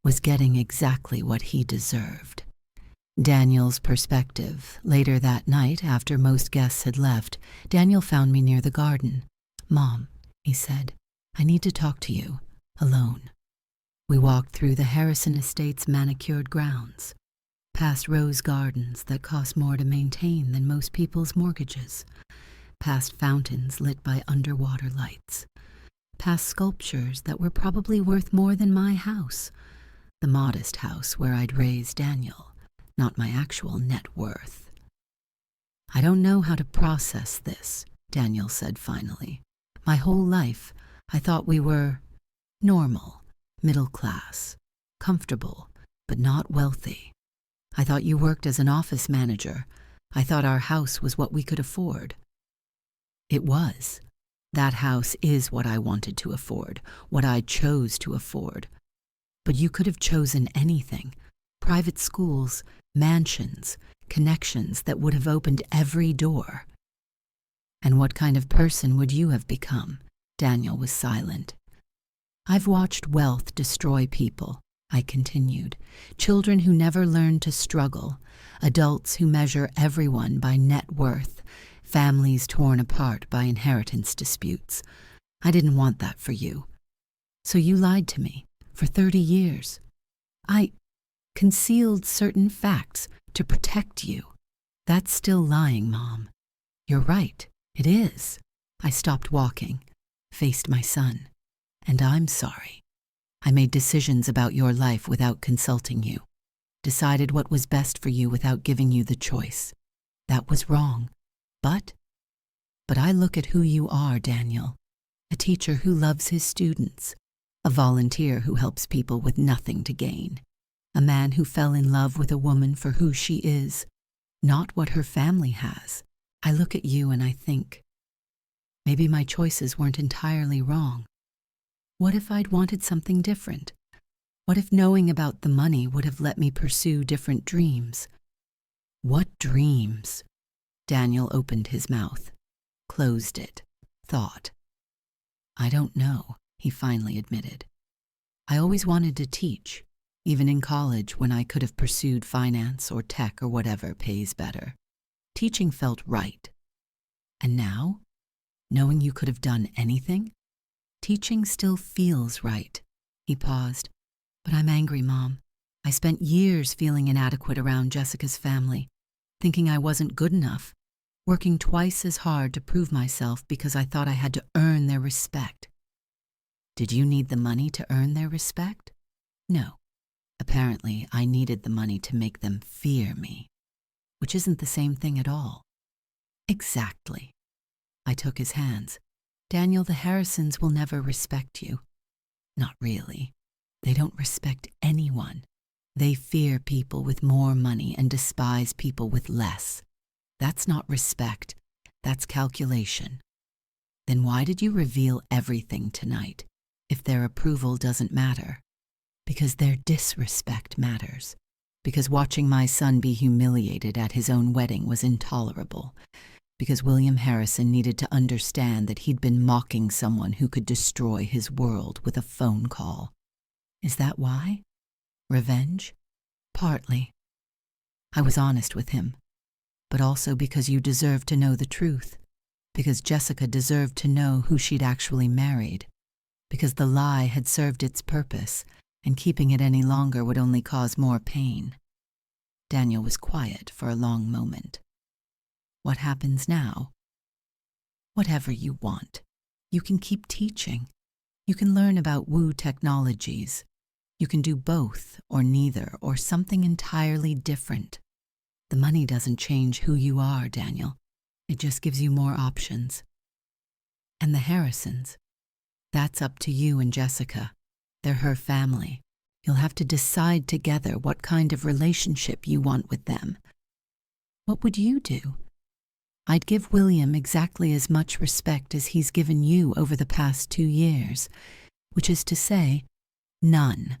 was getting exactly what he deserved. Daniel's perspective. Later that night, after most guests had left, Daniel found me near the garden. "Mom," he said, "I need to talk to you, alone." We walked through the Harrison estate's manicured grounds, past rose gardens that cost more to maintain than most people's mortgages, past fountains lit by underwater lights, past sculptures that were probably worth more than my house, the modest house where I'd raised Daniel, not my actual net worth. "I don't know how to process this," Daniel said finally. "My whole life, I thought we were normal, middle class, comfortable, but not wealthy. I thought you worked as an office manager. I thought our house was what we could afford. It was. That house is what I wanted to afford, what I chose to afford. But you could have chosen anything. Private schools, mansions, connections that would have opened every door. And what kind of person would you have become? Daniel was silent. I've watched wealth destroy people, I continued. Children who never learned to struggle, adults who measure everyone by net worth, families torn apart by inheritance disputes. I didn't want that for you. So you lied to me for 30 years. I concealed certain facts to protect you. That's still lying, Mom. You're right, it is. I stopped walking, faced my son. And I'm sorry. I made decisions about your life without consulting you, decided what was best for you without giving you the choice. That was wrong. But I look at who you are, Daniel. A teacher who loves his students, a volunteer who helps people with nothing to gain, a man who fell in love with a woman for who she is, not what her family has. I look at you and I think, maybe my choices weren't entirely wrong. What if I'd wanted something different? What if knowing about the money would have let me pursue different dreams? What dreams? Daniel opened his mouth, closed it, thought. I don't know, he finally admitted. I always wanted to teach, even in college when I could have pursued finance or tech or whatever pays better. Teaching felt right. And now, knowing you could have done anything, teaching still feels right. He paused. But I'm angry, Mom. I spent years feeling inadequate around Jessica's family, thinking I wasn't good enough, working twice as hard to prove myself because I thought I had to earn their respect. Did you need the money to earn their respect? No. Apparently, I needed the money to make them fear me, which isn't the same thing at all. Exactly. I took his hands. Daniel, the Harrisons will never respect you. Not really. They don't respect anyone. They fear people with more money and despise people with less. That's not respect. That's calculation. Then why did you reveal everything tonight, if their approval doesn't matter? Because their disrespect matters. Because watching my son be humiliated at his own wedding was intolerable. Because William Harrison needed to understand that he'd been mocking someone who could destroy his world with a phone call. Is that why? Revenge? Partly. I was honest with him, but also because you deserved to know the truth, because Jessica deserved to know who she'd actually married, because the lie had served its purpose, and keeping it any longer would only cause more pain. Daniel was quiet for a long moment. What happens now? Whatever you want. You can keep teaching. You can learn about woo technologies. You can do both, or neither, or something entirely different. The money doesn't change who you are, Daniel. It just gives you more options. And the Harrisons? That's up to you and Jessica. They're her family. You'll have to decide together what kind of relationship you want with them. What would you do? I'd give William exactly as much respect as he's given you over the past 2 years, which is to say, none.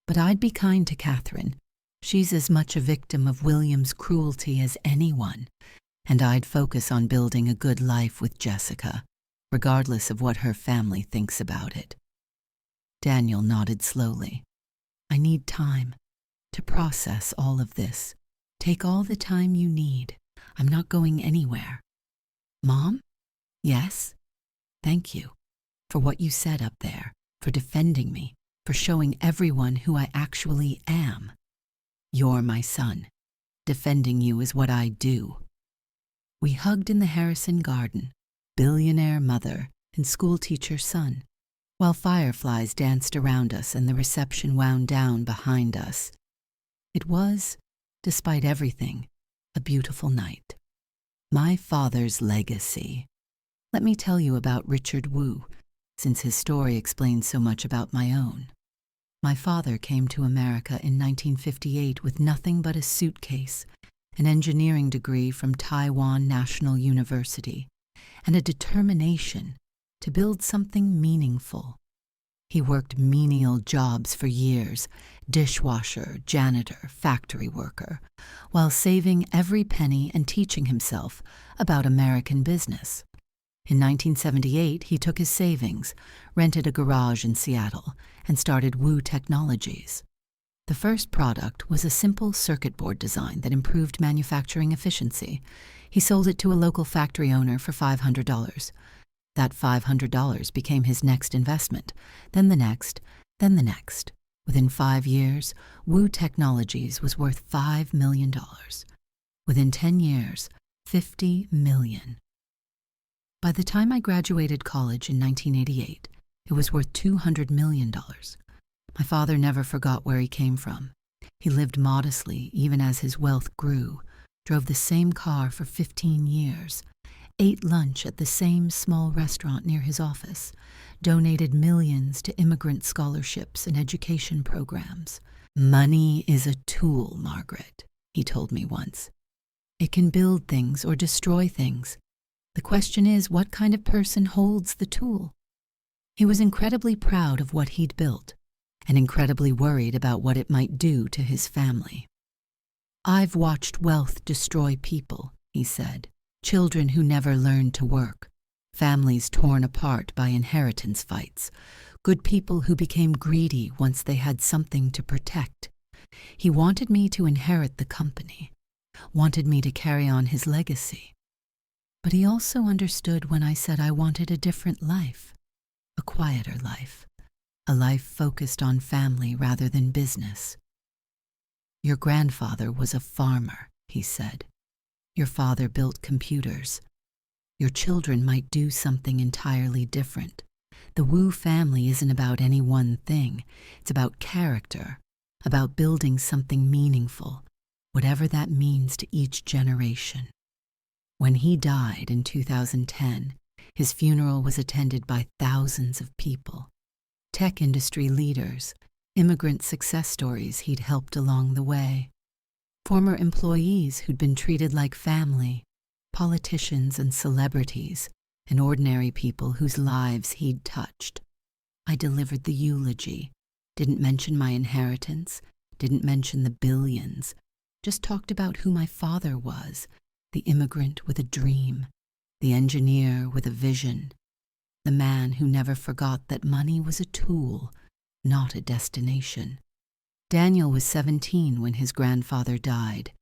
But I'd be kind to Catherine. She's as much a victim of William's cruelty as anyone, and I'd focus on building a good life with Jessica, regardless of what her family thinks about it. Daniel nodded slowly. I need time to process all of this. Take all the time you need. I'm not going anywhere. Mom? Yes? Thank you for what you said up there, for defending me, for showing everyone who I actually am. You're my son. Defending you is what I do. We hugged in the Harrison garden, billionaire mother and schoolteacher son, while fireflies danced around us and the reception wound down behind us. It was, despite everything, a beautiful night. My father's legacy. Let me tell you about Richard Wu, since his story explains so much about my own. My father came to America in 1958 with nothing but a suitcase, an engineering degree from Taiwan National University, and a determination to build something meaningful. He worked menial jobs for years, dishwasher, janitor, factory worker, while saving every penny and teaching himself about American business. In 1978, he took his savings, rented a garage in Seattle, and started Wu Technologies. The first product was a simple circuit board design that improved manufacturing efficiency. He sold it to a local factory owner for $500. That $500 became his next investment, then the next, then the next. Within 5 years, Wu Technologies was worth $5 million. Within 10 years, $50 million. By the time I graduated college in 1988, it was worth $200 million. My father never forgot where he came from. He lived modestly even as his wealth grew, drove the same car for 15 years, ate lunch at the same small restaurant near his office, donated millions to immigrant scholarships and education programs. "Money is a tool, Margaret," he told me once. "It can build things or destroy things. The question is, what kind of person holds the tool?" He was incredibly proud of what he'd built, and incredibly worried about what it might do to his family. "I've watched wealth destroy people," he said. "Children who never learned to work, families torn apart by inheritance fights, good people who became greedy once they had something to protect. He wanted me to inherit the company, wanted me to carry on his legacy. But he also understood when I said I wanted a different life, a quieter life, a life focused on family rather than business. Your grandfather was a farmer, he said. Your father built computers. Your children might do something entirely different. The Wu family isn't about any one thing. It's about character, about building something meaningful, whatever that means to each generation. When he died in 2010, his funeral was attended by thousands of people. Tech industry leaders, immigrant success stories he'd helped along the way, former employees who'd been treated like family, politicians and celebrities, and ordinary people whose lives he'd touched. I delivered the eulogy, didn't mention my inheritance, didn't mention the billions, just talked about who my father was, the immigrant with a dream, the engineer with a vision, the man who never forgot that money was a tool, not a destination. Daniel was 17 when his grandfather died.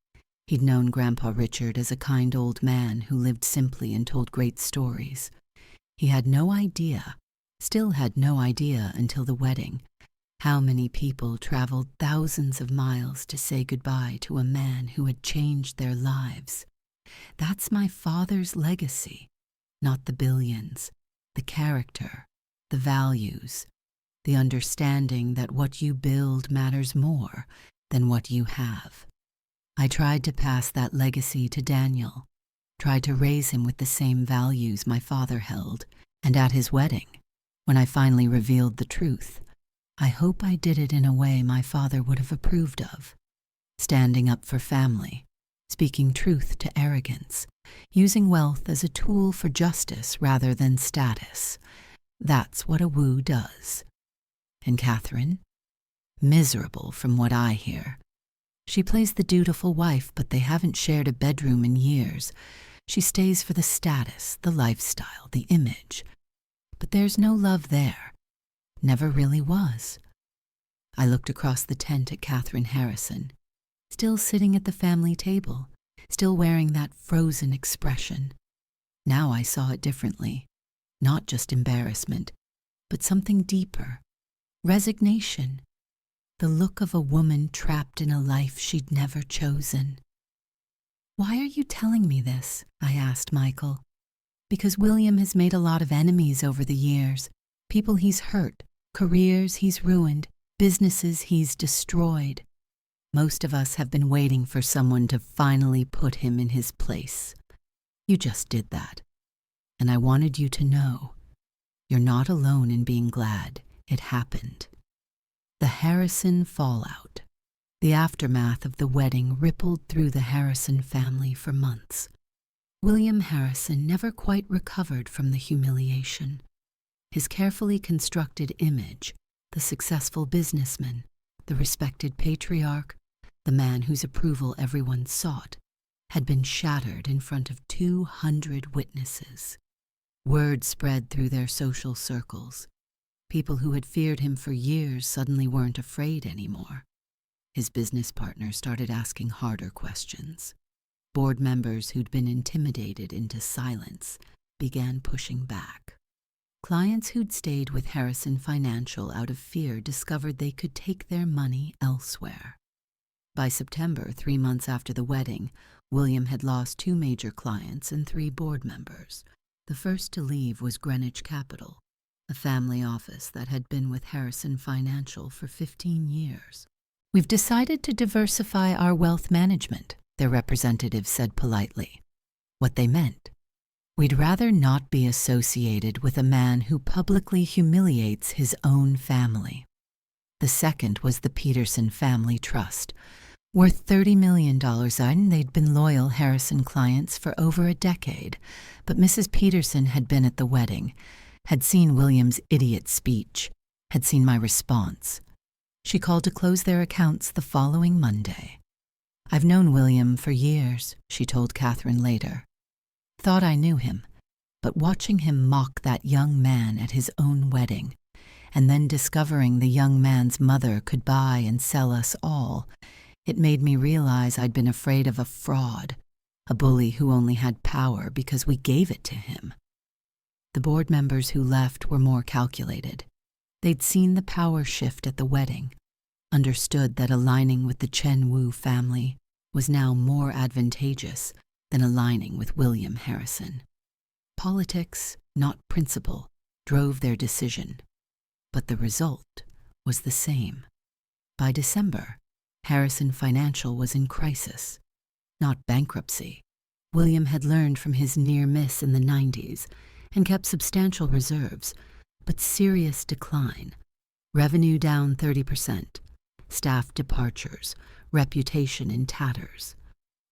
He'd known Grandpa Richard as a kind old man who lived simply and told great stories. He had no idea, still had no idea until the wedding, how many people traveled thousands of miles to say goodbye to a man who had changed their lives. That's my father's legacy, not the billions, the character, the values, the understanding that what you build matters more than what you have. I tried to pass that legacy to Daniel, tried to raise him with the same values my father held, and at his wedding, when I finally revealed the truth, I hope I did it in a way my father would have approved of, standing up for family, speaking truth to arrogance, using wealth as a tool for justice rather than status. That's what a Wu does. And Catherine? Miserable from what I hear. She plays the dutiful wife, but they haven't shared a bedroom in years. She stays for the status, the lifestyle, the image. But there's no love there. Never really was. I looked across the tent at Catherine Harrison, still sitting at the family table, still wearing that frozen expression. Now I saw it differently. Not just embarrassment, but something deeper. Resignation. The look of a woman trapped in a life she'd never chosen. "Why are you telling me this?" I asked Michael. "Because William has made a lot of enemies over the years, people he's hurt, careers he's ruined, businesses he's destroyed. Most of us have been waiting for someone to finally put him in his place. You just did that. And I wanted you to know. You're not alone in being glad. It happened. The Harrison fallout. The aftermath of the wedding rippled through the Harrison family for months. William Harrison never quite recovered from the humiliation. His carefully constructed image, the successful businessman, the respected patriarch, the man whose approval everyone sought, had been shattered in front of 200 witnesses. Word spread through their social circles. People who had feared him for years suddenly weren't afraid anymore. His business partners started asking harder questions. Board members who'd been intimidated into silence began pushing back. Clients who'd stayed with Harrison Financial out of fear discovered they could take their money elsewhere. By September, 3 months after the wedding, William had lost 2 major clients and 3 board members. The first to leave was Greenwich Capital, a family office that had been with Harrison Financial for 15 years. "We've decided to diversify our wealth management," their representative said politely. What they meant: we'd rather not be associated with a man who publicly humiliates his own family. The second was the Peterson Family Trust, worth $30 million, and they'd been loyal Harrison clients for over a decade, but Mrs. Peterson had been at the wedding, had seen William's idiot speech, had seen my response. She called to close their accounts the following Monday. "I've known William for years," she told Catherine later. "Thought I knew him, but watching him mock that young man at his own wedding, and then discovering the young man's mother could buy and sell us all, it made me realize I'd been afraid of a fraud, a bully who only had power because we gave it to him." The board members who left were more calculated. They'd seen the power shift at the wedding, understood that aligning with the Chen Wu family was now more advantageous than aligning with William Harrison. Politics, not principle, drove their decision, but the result was the same. By December, Harrison Financial was in crisis, not bankruptcy. William had learned from his near miss in the 90s and kept substantial reserves, but serious decline. Revenue down 30%, staff departures, reputation in tatters.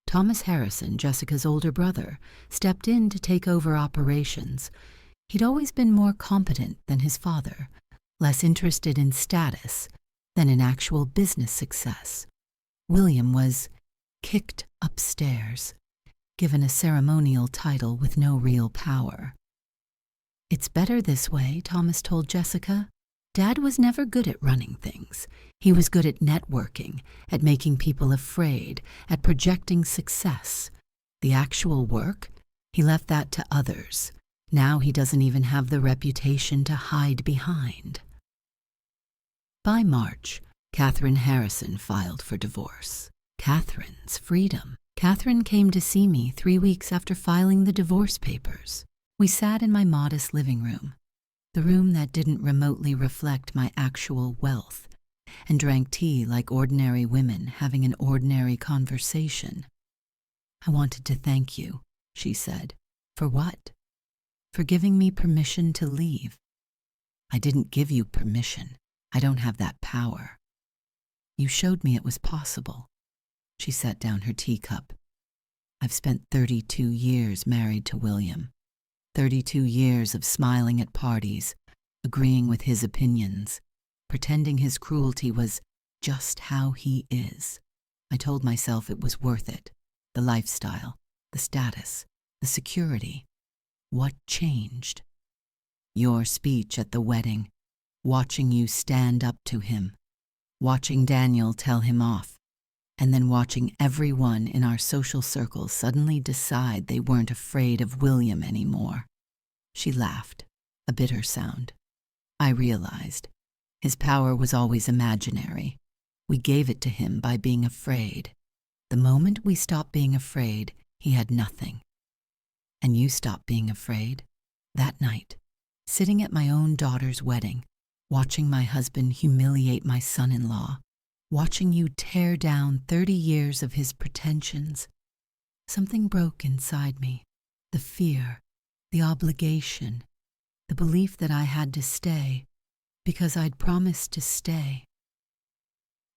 Thomas Harrison, Jessica's older brother, stepped in to take over operations. He'd always been more competent than his father, less interested in status than in actual business success. William was kicked upstairs, given a ceremonial title with no real power. "It's better this way," Thomas told Jessica. "Dad was never good at running things. He was good at networking, at making people afraid, at projecting success. The actual work, he left that to others. Now he doesn't even have the reputation to hide behind." By March, Catherine Harrison filed for divorce. Catherine's freedom. Catherine came to see me 3 weeks after filing the divorce papers. We sat in my modest living room, the room that didn't remotely reflect my actual wealth, and drank tea like ordinary women having an ordinary conversation. "I wanted to thank you," she said. "For what?" "For giving me permission to leave." "I didn't give you permission. I don't have that power." "You showed me it was possible." She set down her teacup. "I've spent 32 years married to William. 32 years of smiling at parties, agreeing with his opinions, pretending his cruelty was just how he is. I told myself it was worth it. The lifestyle, the status, the security. What changed? Your speech at the wedding, watching you stand up to him, watching Daniel tell him off, and then watching everyone in our social circle suddenly decide they weren't afraid of William anymore." She laughed, a bitter sound. I realized his power was always imaginary. We gave it to him by being afraid. The moment we stopped being afraid, he had nothing. And you stopped being afraid. That night, sitting at my own daughter's wedding, watching my husband humiliate my son-in-law, watching you tear down 30 years of his pretensions, something broke inside me. The fear, the obligation. The belief that I had to stay because I'd promised to stay.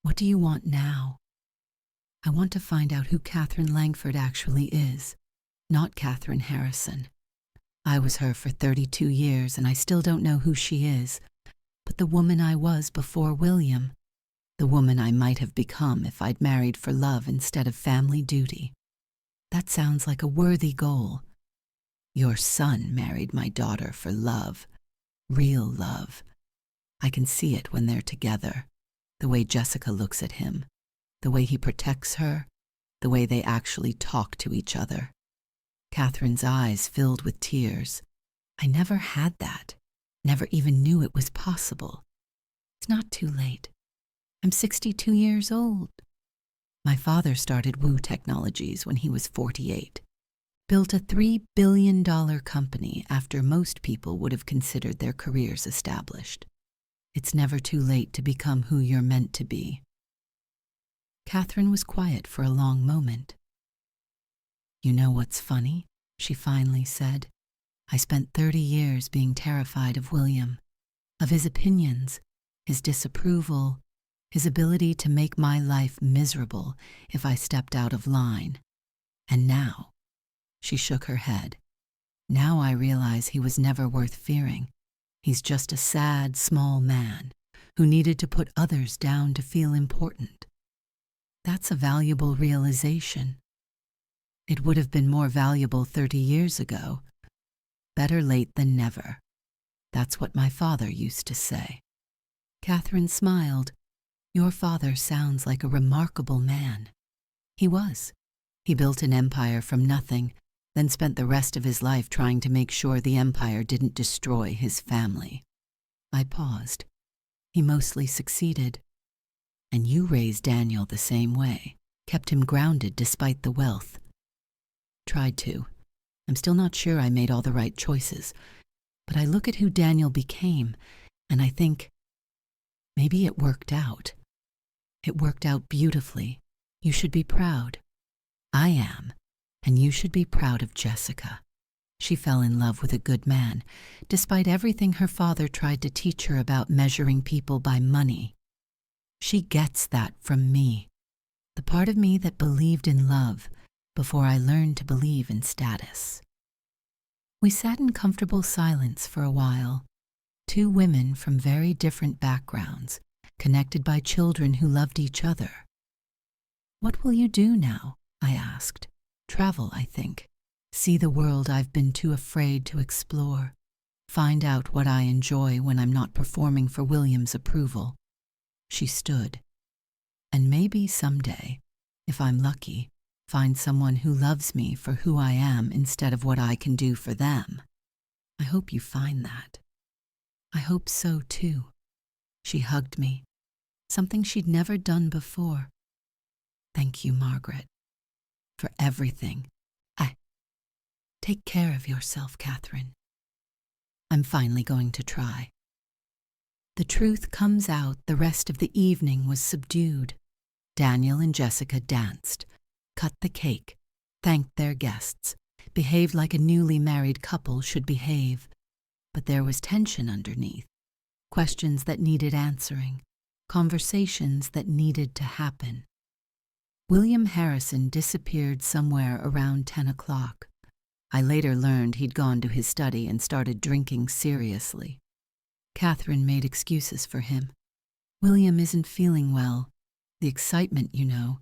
What do you want now? I want to find out who Catherine Langford actually is, not Catherine Harrison. I was her for 32 years and I still don't know who she is, but the woman I was before William, the woman I might have become if I'd married for love instead of family duty. That sounds like a worthy goal. Your son married my daughter for love, real love. I can see it when they're together, the way Jessica looks at him, the way he protects her, the way they actually talk to each other. Catherine's eyes filled with tears. I never had that, never even knew it was possible. It's not too late. I'm 62 years old. My father started Woo Technologies when he was 48. Built a $3 billion company after most people would have considered their careers established. It's never too late to become who you're meant to be. Catherine was quiet for a long moment. You know what's funny? She finally said. I spent 30 years being terrified of William, of his opinions, his disapproval, his ability to make my life miserable if I stepped out of line. And now, she shook her head. Now I realize he was never worth fearing. He's just a sad, small man who needed to put others down to feel important. That's a valuable realization. It would have been more valuable 30 years ago. Better late than never. That's what my father used to say. Catherine smiled. Your father sounds like a remarkable man. He was. He built an empire from nothing, then spent the rest of his life trying to make sure the empire didn't destroy his family. I paused. He mostly succeeded. And you raised Daniel the same way, kept him grounded despite the wealth. Tried to. I'm still not sure I made all the right choices, but I look at who Daniel became, and I think, maybe it worked out. It worked out beautifully. You should be proud. I am, and you should be proud of Jessica. She fell in love with a good man, despite everything her father tried to teach her about measuring people by money. She gets that from me, the part of me that believed in love before I learned to believe in status. We sat in comfortable silence for a while, two women from very different backgrounds, connected by children who loved each other. What will you do now? I asked. Travel, I think. See the world I've been too afraid to explore. Find out what I enjoy when I'm not performing for William's approval. She stood. And maybe someday, if I'm lucky, find someone who loves me for who I am instead of what I can do for them. I hope you find that. I hope so, too. She hugged me, something she'd never done before. Thank you, Margaret, for everything. Take care of yourself, Catherine. I'm finally going to try. The truth comes out the rest of the evening was subdued. Daniel and Jessica danced, cut the cake, thanked their guests, behaved like a newly married couple should behave. But there was tension underneath, questions that needed answering, conversations that needed to happen. William Harrison disappeared somewhere around 10 o'clock. I later learned he'd gone to his study and started drinking seriously. Catherine made excuses for him. William isn't feeling well. The excitement, you know.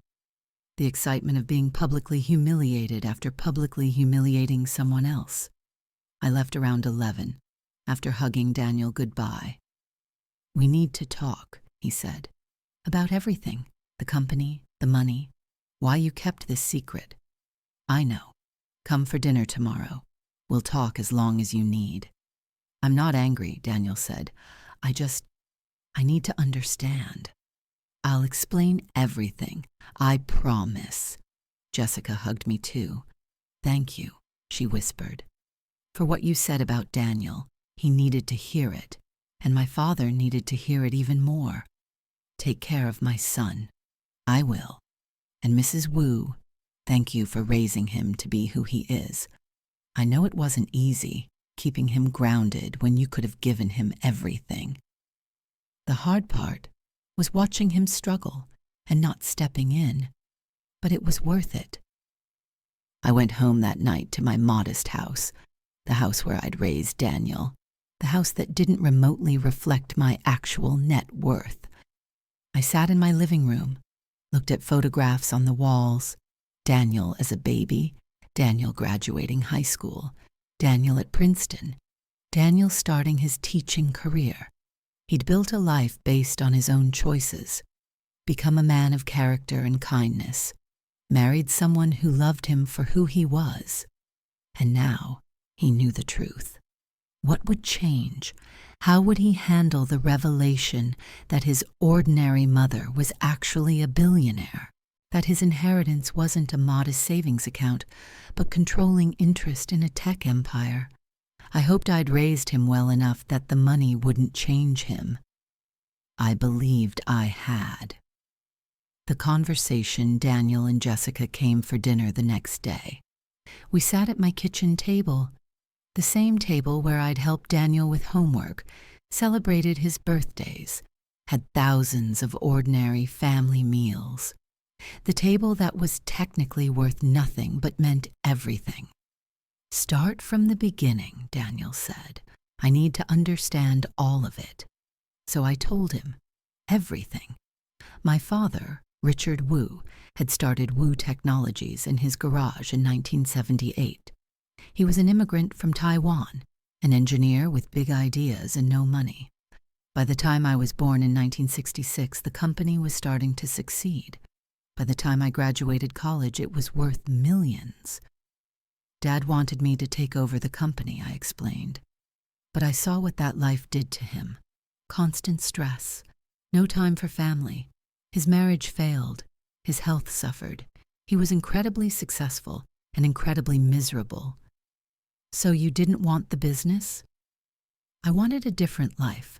The excitement of being publicly humiliated after publicly humiliating someone else. I left around 11, after hugging Daniel goodbye. We need to talk, he said, about everything, the company, the money, why you kept this secret. I know. Come for dinner tomorrow. We'll talk as long as you need. I'm not angry, Daniel said. I need to understand. I'll explain everything. I promise. Jessica hugged me too. Thank you, she whispered. For what you said about Daniel. He needed to hear it, and my father needed to hear it even more. Take care of my son. I will. And Mrs. Wu, thank you for raising him to be who he is. I know it wasn't easy. keeping him grounded when you could have given him everything. The hard part was watching him struggle and not stepping in, but it was worth it. I went home that night to my modest house, the house where I'd raised Daniel, the house that didn't remotely reflect my actual net worth. I sat in my living room, looked at photographs on the walls, Daniel as a baby, Daniel graduating high school, Daniel at Princeton, Daniel starting his teaching career. He'd built a life based on his own choices, become a man of character and kindness, married someone who loved him for who he was. And now he knew the truth. What would change? How would he handle the revelation that his ordinary mother was actually a billionaire? That his inheritance wasn't a modest savings account, but controlling interest in a tech empire? I hoped I'd raised him well enough that the money wouldn't change him. I believed I had. The conversation, Daniel and Jessica came for dinner the next day. We sat at my kitchen table, the same table where I'd helped Daniel with homework, celebrated his birthdays, had thousands of ordinary family meals. The table that was technically worth nothing but meant everything. Start from the beginning, Daniel said. I need to understand all of it. So I told him everything. My father, Richard Wu, had started Wu Technologies in his garage in 1978. He was an immigrant from Taiwan, an engineer with big ideas and no money. By the time I was born in 1966, the company was starting to succeed. By the time I graduated college, it was worth millions. Dad wanted me to take over the company, I explained. But I saw what that life did to him. Constant stress, no time for family. His marriage failed. His health suffered. He was incredibly successful and incredibly miserable. So you didn't want the business? I wanted a different life.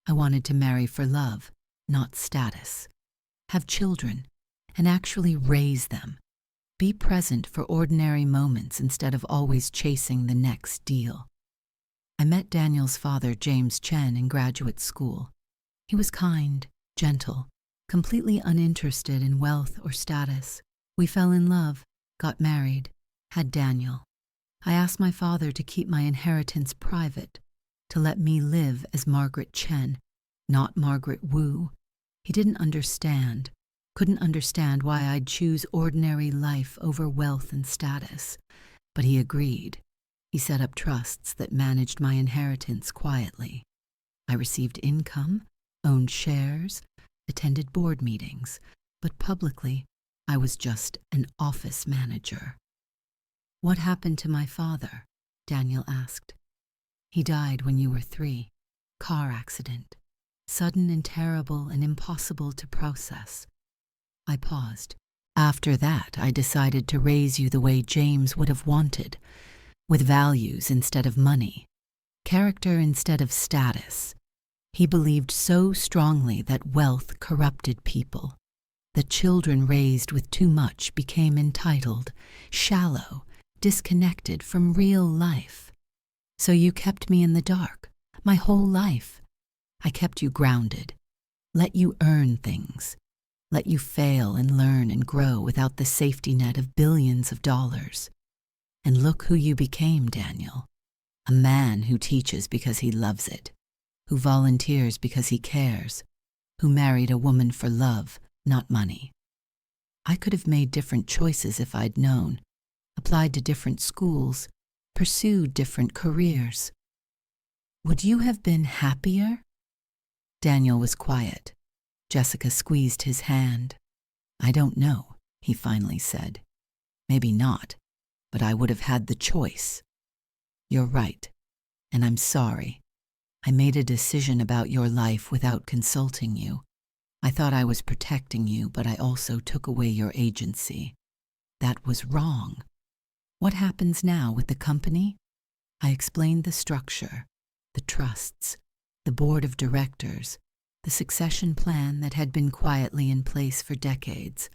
I wanted to marry for love, not status. Have children, and actually raise them. Be present for ordinary moments instead of always chasing the next deal. I met Daniel's father, James Chen, in graduate school. He was kind, gentle, completely uninterested in wealth or status. We fell in love, got married, had Daniel. I asked my father to keep my inheritance private, to let me live as Margaret Chen, not Margaret Wu. He didn't understand, couldn't understand why I'd choose ordinary life over wealth and status. But he agreed. He set up trusts that managed my inheritance quietly. I received income, owned shares, attended board meetings, but publicly, I was just an office manager. What happened to my father? Daniel asked. He died when you were 3. Car accident. Sudden and terrible and impossible to process. I paused. After that, I decided to raise you the way James would have wanted, with values instead of money, character instead of status. He believed so strongly that wealth corrupted people, that children raised with too much became entitled, shallow, disconnected from real life. So you kept me in the dark, my whole life. I kept you grounded, let you earn things, let you fail and learn and grow without the safety net of billions of dollars. And look who you became, Daniel. A man who teaches because he loves it, who volunteers because he cares, who married a woman for love, not money. I could have made different choices if I'd known, applied to different schools, pursued different careers. Would you have been happier? Daniel was quiet. Jessica squeezed his hand. I don't know, he finally said. Maybe not, but I would have had the choice. You're right, and I'm sorry. I made a decision about your life without consulting you. I thought I was protecting you, but I also took away your agency. That was wrong. What happens now with the company? I explained the structure, the trusts, the board of directors, the succession plan that had been quietly in place for decades.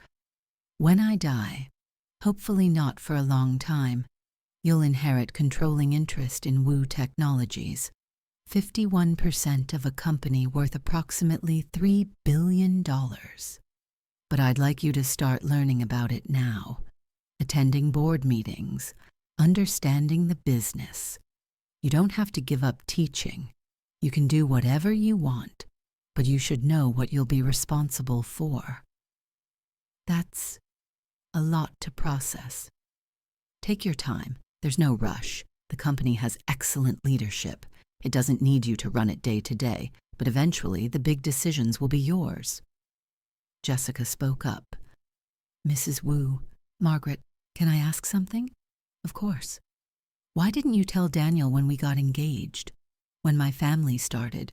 When I die, hopefully not for a long time, You'll inherit controlling interest in Wu Technologies, 51% of a company worth approximately $3 billion. But I'd like you to start learning about it now, attending board meetings, understanding the business. You don't have to give up teaching. You can do whatever you want, but you should know what you'll be responsible for. That's a lot to process. Take your time. There's no rush. The company has excellent leadership. It doesn't need you to run it day to day, but eventually the big decisions will be yours. Jessica spoke up. Mrs. Wu, Margaret, can I ask something? Of course. Why didn't you tell Daniel when we got engaged? When my family started?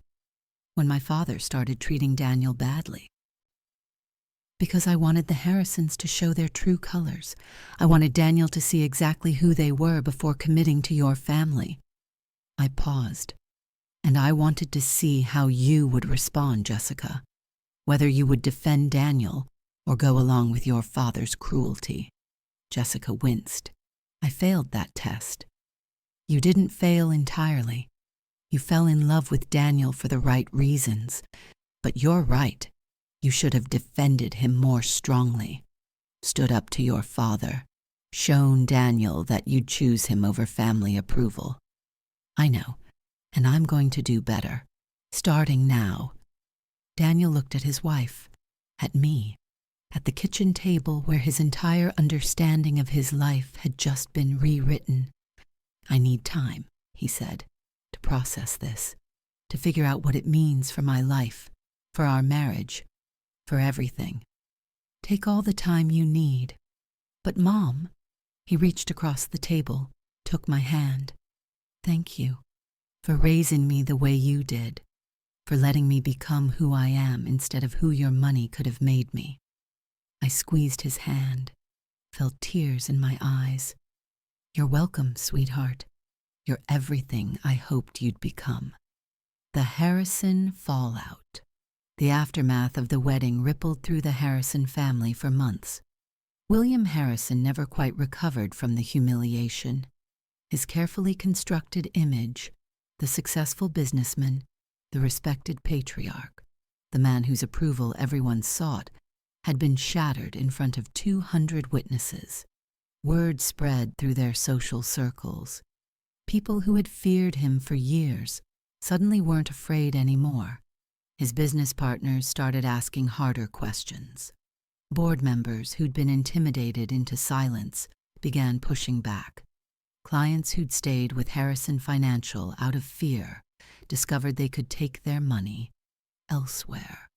When my father started treating Daniel badly? Because I wanted the Harrisons to show their true colors. I wanted Daniel to see exactly who they were before committing to your family. I paused, and I wanted to see how you would respond, Jessica, whether you would defend Daniel or go along with your father's cruelty. Jessica winced. I failed that test. You didn't fail entirely. You fell in love with Daniel for the right reasons, but you're right. You should have defended him more strongly, stood up to your father, shown Daniel that you'd choose him over family approval. I know, and I'm going to do better, starting now. Daniel looked at his wife, at me, at the kitchen table where his entire understanding of his life had just been rewritten. I need time, he said, to process this, to figure out what it means for my life, for our marriage, for everything. Take all the time you need. But Mom, he reached across the table, took my hand. Thank you for raising me the way you did, for letting me become who I am instead of who your money could have made me. I squeezed his hand, felt tears in my eyes. You're welcome, sweetheart. You're everything I hoped you'd become. The Harrison fallout. The aftermath of the wedding rippled through the Harrison family for months. William Harrison never quite recovered from the humiliation. His carefully constructed image, the successful businessman, the respected patriarch, the man whose approval everyone sought, had been shattered in front of 200 witnesses. Word spread through their social circles. People who had feared him for years suddenly weren't afraid anymore. His business partners started asking harder questions. Board members who'd been intimidated into silence began pushing back. Clients who'd stayed with Harrison Financial out of fear discovered they could take their money elsewhere.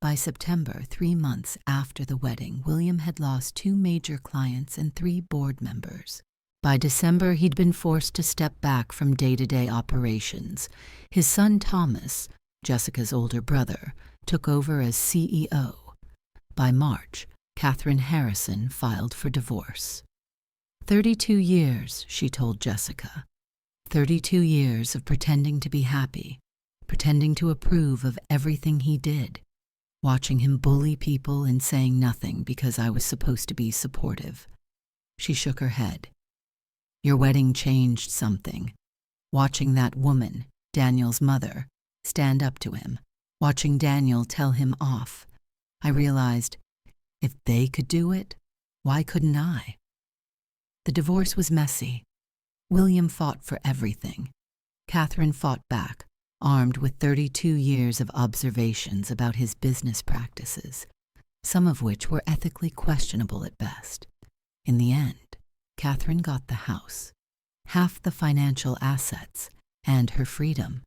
By September, 3 months after the wedding, William had lost 2 major clients and 3 board members. By December, he'd been forced to step back from day-to-day operations. His son Thomas, Jessica's older brother, took over as CEO. By March, Catherine Harrison filed for divorce. 32 years, she told Jessica. 32 years of pretending to be happy, pretending to approve of everything he did, watching him bully people and saying nothing because I was supposed to be supportive. She shook her head. Your wedding changed something. Watching that woman, Daniel's mother, stand up to him, watching Daniel tell him off, I realized, if they could do it, why couldn't I? The divorce was messy. William fought for everything. Catherine fought back, armed with 32 years of observations about his business practices, some of which were ethically questionable at best. In the end, Catherine got the house, half the financial assets, and her freedom.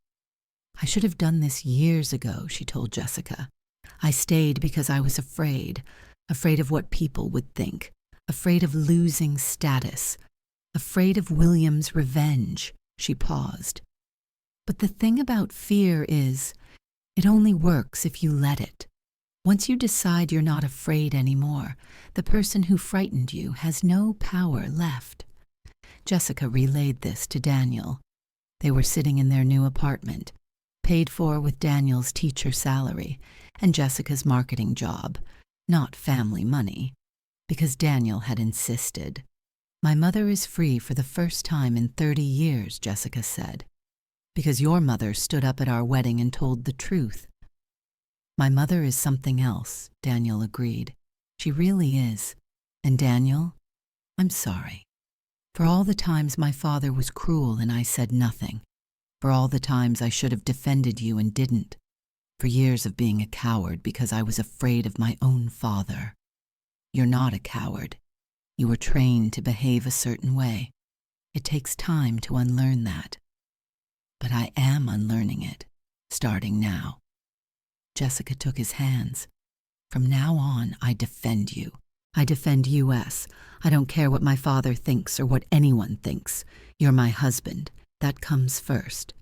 I should have done this years ago, she told Jessica. I stayed because I was afraid of what people would think, afraid of losing status, afraid of William's revenge. She paused. But the thing about fear is, it only works if you let it. Once you decide you're not afraid anymore, the person who frightened you has no power left. Jessica relayed this to Daniel. They were sitting in their new apartment, paid for with Daniel's teacher salary and Jessica's marketing job, not family money, because Daniel had insisted. My mother is free for the first time in 30 years, Jessica said, because your mother stood up at our wedding and told the truth. My mother is something else, Daniel agreed. She really is. And Daniel, I'm sorry. For all the times my father was cruel and I said nothing. For all the times I should have defended you and didn't. For years of being a coward because I was afraid of my own father. You're not a coward. You were trained to behave a certain way. It takes time to unlearn that. But I am unlearning it, starting now. Jessica took his hands. From now on, I defend you. I defend US. I don't care what my father thinks or what anyone thinks. You're my husband. That comes first.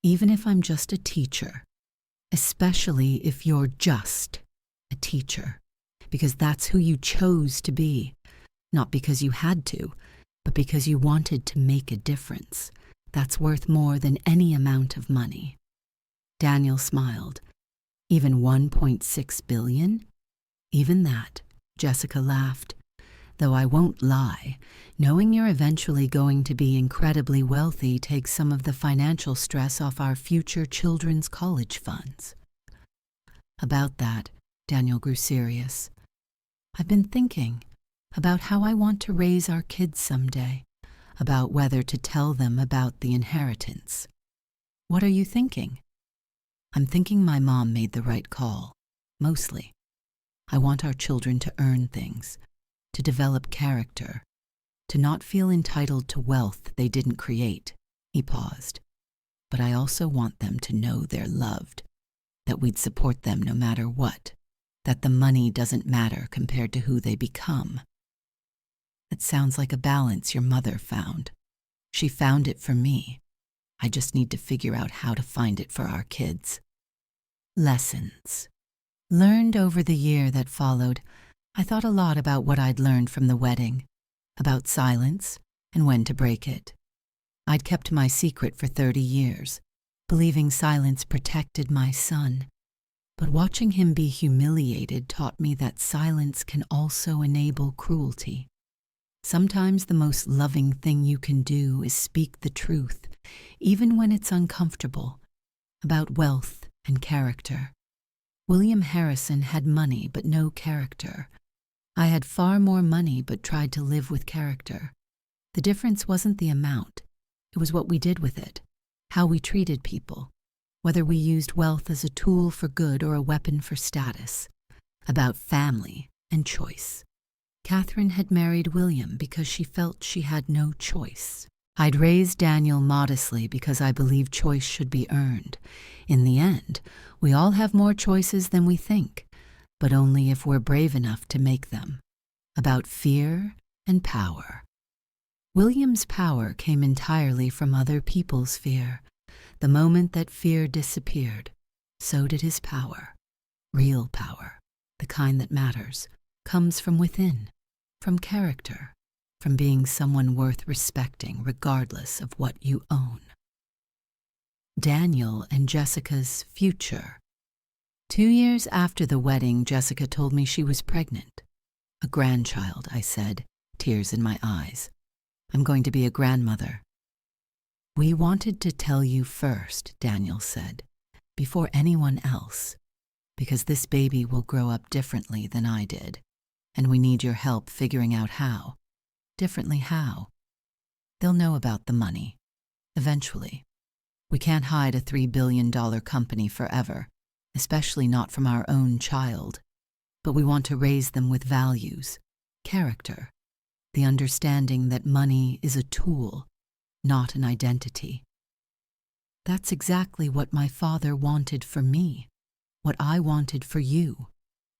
Even if I'm just a teacher. Especially if you're just a teacher. Because that's who you chose to be. Not because you had to, but because you wanted to make a difference. That's worth more than any amount of money. Daniel smiled. Even 1.6 billion? Even that, Jessica laughed. Though I won't lie, knowing you're eventually going to be incredibly wealthy takes some of the financial stress off our future children's college funds. About that, Daniel grew serious. I've been thinking about how I want to raise our kids someday, about whether to tell them about the inheritance. What are you thinking? I'm thinking my mom made the right call, mostly. I want our children to earn things, to develop character, to not feel entitled to wealth they didn't create. He paused. But I also want them to know they're loved, that we'd support them no matter what, that the money doesn't matter compared to who they become. It sounds like a balance your mother found. She found it for me. I just need to figure out how to find it for our kids. Lessons. Learned over the year that followed, I thought a lot about what I'd learned from the wedding, about silence and when to break it. I'd kept my secret for 30 years, believing silence protected my son. But watching him be humiliated taught me that silence can also enable cruelty. Sometimes the most loving thing you can do is speak the truth, even when it's uncomfortable, about wealth and character. William Harrison had money but no character. I had far more money but tried to live with character. The difference wasn't the amount. It was what we did with it, how we treated people, whether we used wealth as a tool for good or a weapon for status, about family and choice. Catherine had married William because she felt she had no choice. I'd raised Daniel modestly because I believed choice should be earned. In the end, we all have more choices than we think, but only if we're brave enough to make them. About fear and power. William's power came entirely from other people's fear. The moment that fear disappeared, so did his power. Real power, the kind that matters, comes from within, from character, from being someone worth respecting regardless of what you own. Daniel and Jessica's future. 2 years after the wedding, Jessica told me she was pregnant. A grandchild, I said, tears in my eyes. I'm going to be a grandmother. We wanted to tell you first, Daniel said, before anyone else, because this baby will grow up differently than I did, and we need your help figuring out how. Differently how? They'll know about the money. Eventually. We can't hide a $3 billion company forever, especially not from our own child. But we want to raise them with values, character, the understanding that money is a tool, not an identity. That's exactly what my father wanted for me, what I wanted for you.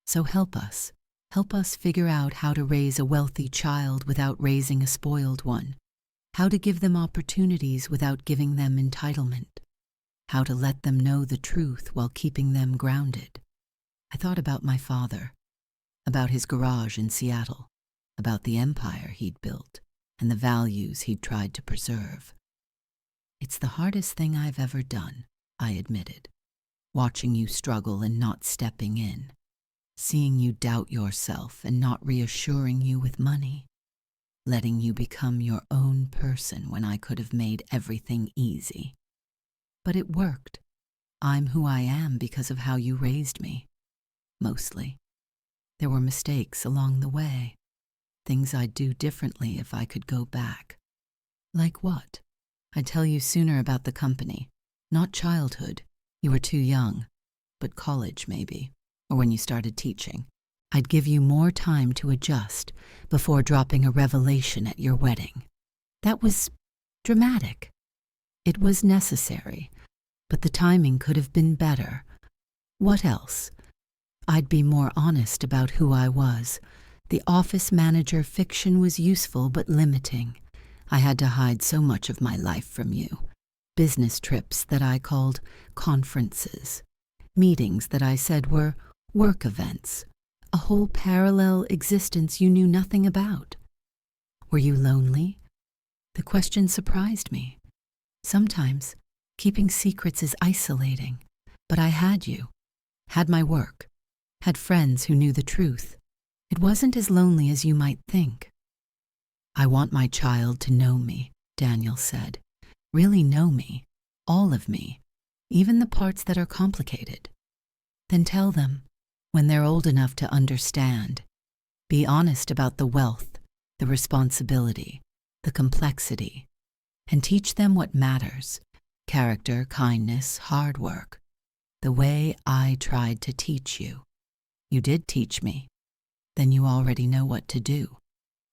So help us. Help us figure out how to raise a wealthy child without raising a spoiled one, how to give them opportunities without giving them entitlement, how to let them know the truth while keeping them grounded. I thought about my father, about his garage in Seattle, about the empire he'd built and the values he'd tried to preserve. It's the hardest thing I've ever done, I admitted, watching you struggle and not stepping in. Seeing you doubt yourself and not reassuring you with money. letting you become your own person when I could have made everything easy. But it worked. I'm who I am because of how you raised me. Mostly. There were mistakes along the way. Things I'd do differently if I could go back. Like what? I'd tell you sooner about the company. Not childhood. You were too young. But college, maybe. Or when you started teaching. I'd give you more time to adjust before dropping a revelation at your wedding. That was dramatic. It was necessary, but the timing could have been better. What else? I'd be more honest about who I was. The office manager fiction was useful but limiting. I had to hide so much of my life from you. Business trips that I called conferences. Meetings that I said were work events. A whole parallel existence you knew nothing about. Were you lonely? The question surprised me. Sometimes, keeping secrets is isolating, but I had you, had my work, had friends who knew the truth. It wasn't as lonely as you might think. I want my child to know me, Daniel said. Really know me, all of me, even the parts that are complicated. Then tell them, when they're old enough to understand. Be honest about the wealth, the responsibility, the complexity, and teach them what matters: character, kindness, hard work. The way I tried to teach you. You did teach me. Then you already know what to do.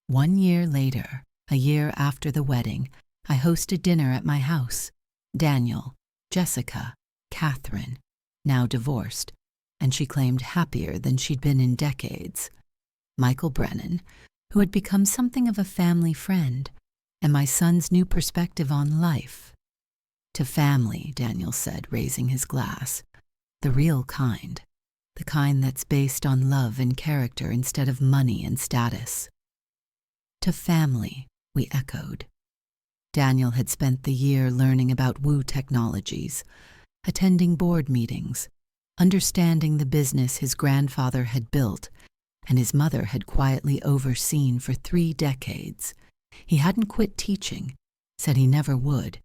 1 year later, a year after the wedding, I hosted dinner at my house. Daniel, Jessica, Catherine, now divorced, and she claimed happier than she'd been in decades. Michael Brennan, who had become something of a family friend, and my son's new perspective on life. To family, Daniel said, raising his glass. The real kind. The kind that's based on love and character instead of money and status. To family, we echoed. Daniel had spent the year learning about woo technologies, attending board meetings, understanding the business his grandfather had built and his mother had quietly overseen for 3 decades. He hadn't quit teaching, said he never would,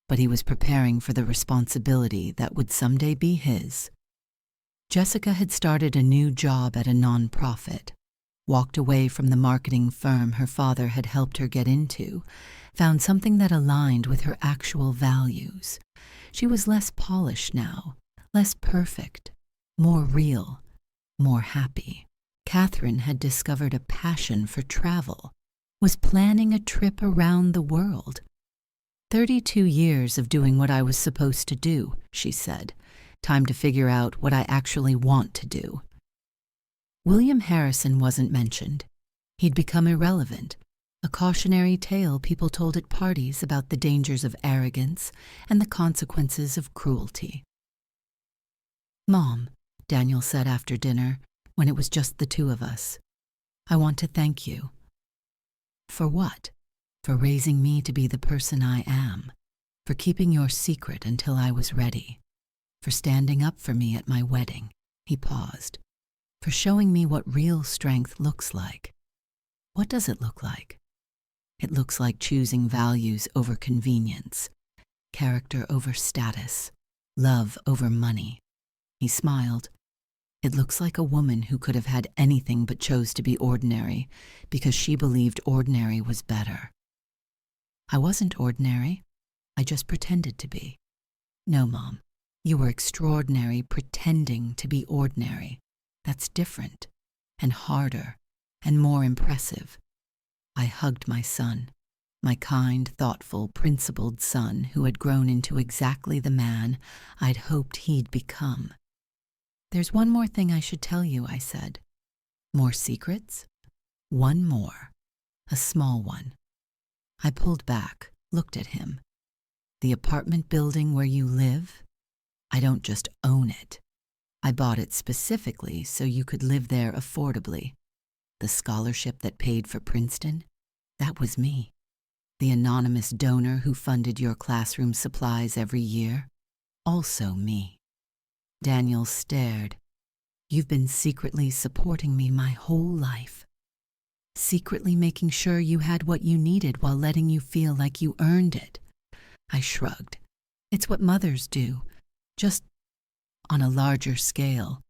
but he was preparing for the responsibility that would someday be his. Jessica had started a new job at a nonprofit, walked away from the marketing firm her father had helped her get into, found something that aligned with her actual values. She was less polished now, less perfect, more real, more happy. Catherine had discovered a passion for travel, was planning a trip around the world. 32 years of doing what I was supposed to do, she said. Time to figure out what I actually want to do. William Harrison wasn't mentioned. He'd become irrelevant, a cautionary tale people told at parties about the dangers of arrogance and the consequences of cruelty. Mom, Daniel said after dinner, when it was just the 2 of us, I want to thank you. For what? For raising me to be the person I am, for keeping your secret until I was ready, for standing up for me at my wedding. He paused. For showing me what real strength looks like. What does it look like? It looks like choosing values over convenience, character over status, love over money. He smiled. It looks like a woman who could have had anything but chose to be ordinary because she believed ordinary was better. I wasn't ordinary. I just pretended to be. No, Mom. You were extraordinary pretending to be ordinary. That's different, and harder, and more impressive. I hugged my son, my kind, thoughtful, principled son who had grown into exactly the man I'd hoped he'd become. There's one more thing I should tell you, I said. More secrets? One more. A small one. I pulled back, looked at him. The apartment building where you live? I don't just own it. I bought it specifically so you could live there affordably. The scholarship that paid for Princeton? That was me. The anonymous donor who funded your classroom supplies every year? Also me. Daniel stared. You've been secretly supporting me my whole life. secretly making sure you had what you needed while letting you feel like you earned it. I shrugged. It's what mothers do, just on a larger scale.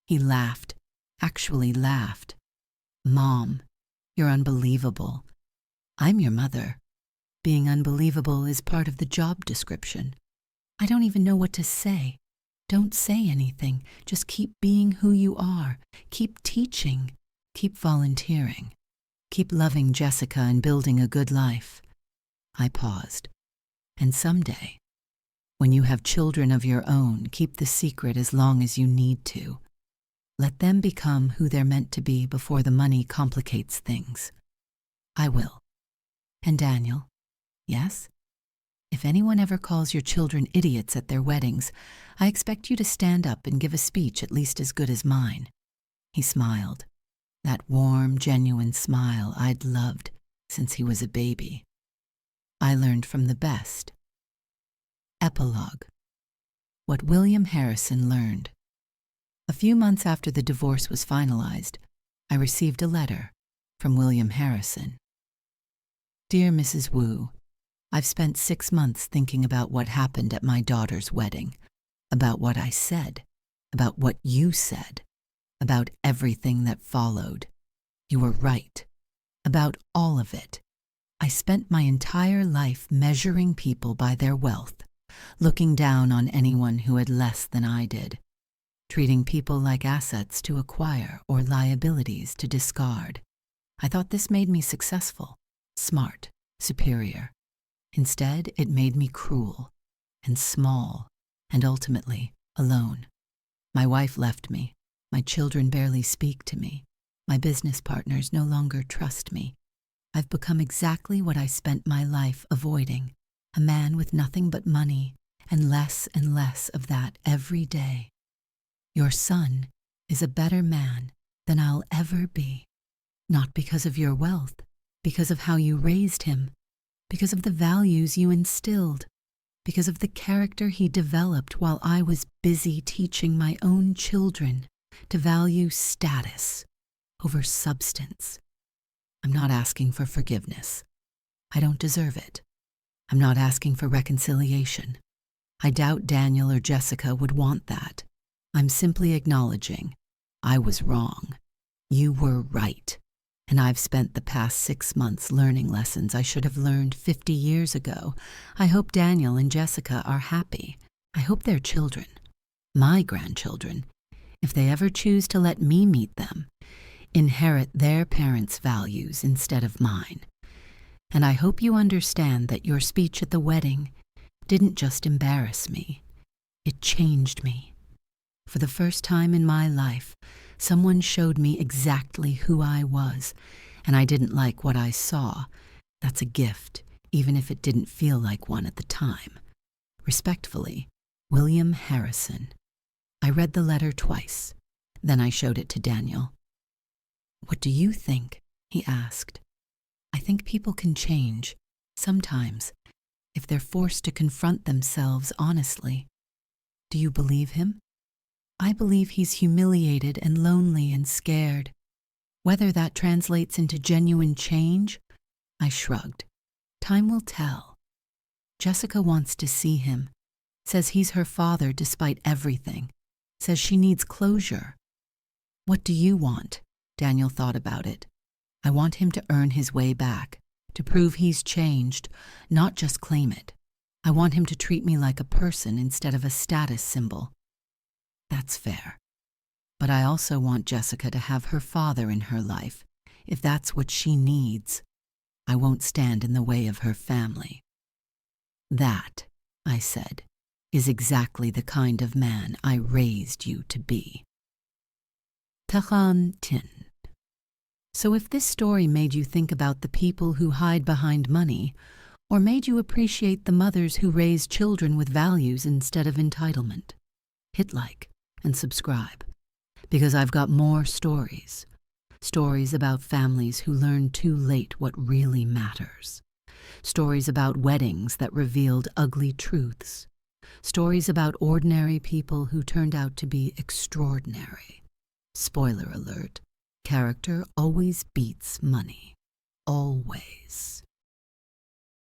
He laughed, actually laughed. Mom, you're unbelievable. I'm your mother. Being unbelievable is part of the job description. I don't even know what to say. Don't say anything. Just keep being who you are. Keep teaching. Keep volunteering. Keep loving Jessica and building a good life. I paused. And someday, when you have children of your own, keep the secret as long as you need to. Let them become who they're meant to be before the money complicates things. I will. And Daniel, yes? If anyone ever calls your children idiots at their weddings, I expect you to stand up and give a speech at least as good as mine. He smiled. That warm, genuine smile I'd loved since he was a baby. I learned from the best. Epilogue. What William Harrison learned. A few months after the divorce was finalized, I received a letter from William Harrison. Dear Mrs. Wu, I've spent 6 months thinking about what happened at my daughter's wedding, about what I said, about what you said, about everything that followed. You were right. About all of it. I spent my entire life measuring people by their wealth, looking down on anyone who had less than I did, treating people like assets to acquire or liabilities to discard. I thought this made me successful, smart, superior. Instead, it made me cruel and small and ultimately alone. My wife left me. My children barely speak to me. My business partners no longer trust me. I've become exactly what I spent my life avoiding, a man with nothing but money and less of that every day. Your son is a better man than I'll ever be, not because of your wealth, because of how you raised him, because of the values you instilled, because of the character he developed while I was busy teaching my own children to value status over substance. I'm not asking for forgiveness. I don't deserve it. I'm not asking for reconciliation. I doubt Daniel or Jessica would want that. I'm simply acknowledging I was wrong. You were right. And I've spent the past 6 months learning lessons I should have learned 50 years ago. I hope Daniel and Jessica are happy. I hope their children, my grandchildren, if they ever choose to let me meet them, inherit their parents' values instead of mine. And I hope you understand that your speech at the wedding didn't just embarrass me. It changed me. For the first time in my life, someone showed me exactly who I was, and I didn't like what I saw. That's a gift, even if it didn't feel like one at the time. Respectfully, William Harrison. I read the letter twice. Then I showed it to Daniel. What do you think? He asked. I think people can change, sometimes, if they're forced to confront themselves honestly. Do you believe him? I believe he's humiliated and lonely and scared. Whether that translates into genuine change, I shrugged. Time will tell. Jessica wants to see him, says he's her father despite everything, says she needs closure. What do you want? Daniel thought about it. I want him to earn his way back, to prove he's changed, not just claim it. I want him to treat me like a person instead of a status symbol. That's fair. But I also want Jessica to have her father in her life, if that's what she needs. I won't stand in the way of her family. That, I said, is exactly the kind of man I raised you to be. Tahan Tin. So if this story made you think about the people who hide behind money, or made you appreciate the mothers who raise children with values instead of entitlement, hit like and subscribe, because I've got more stories. Stories about families who learned too late what really matters. Stories about weddings that revealed ugly truths. Stories about ordinary people who turned out to be extraordinary. Spoiler alert, character always beats money. always.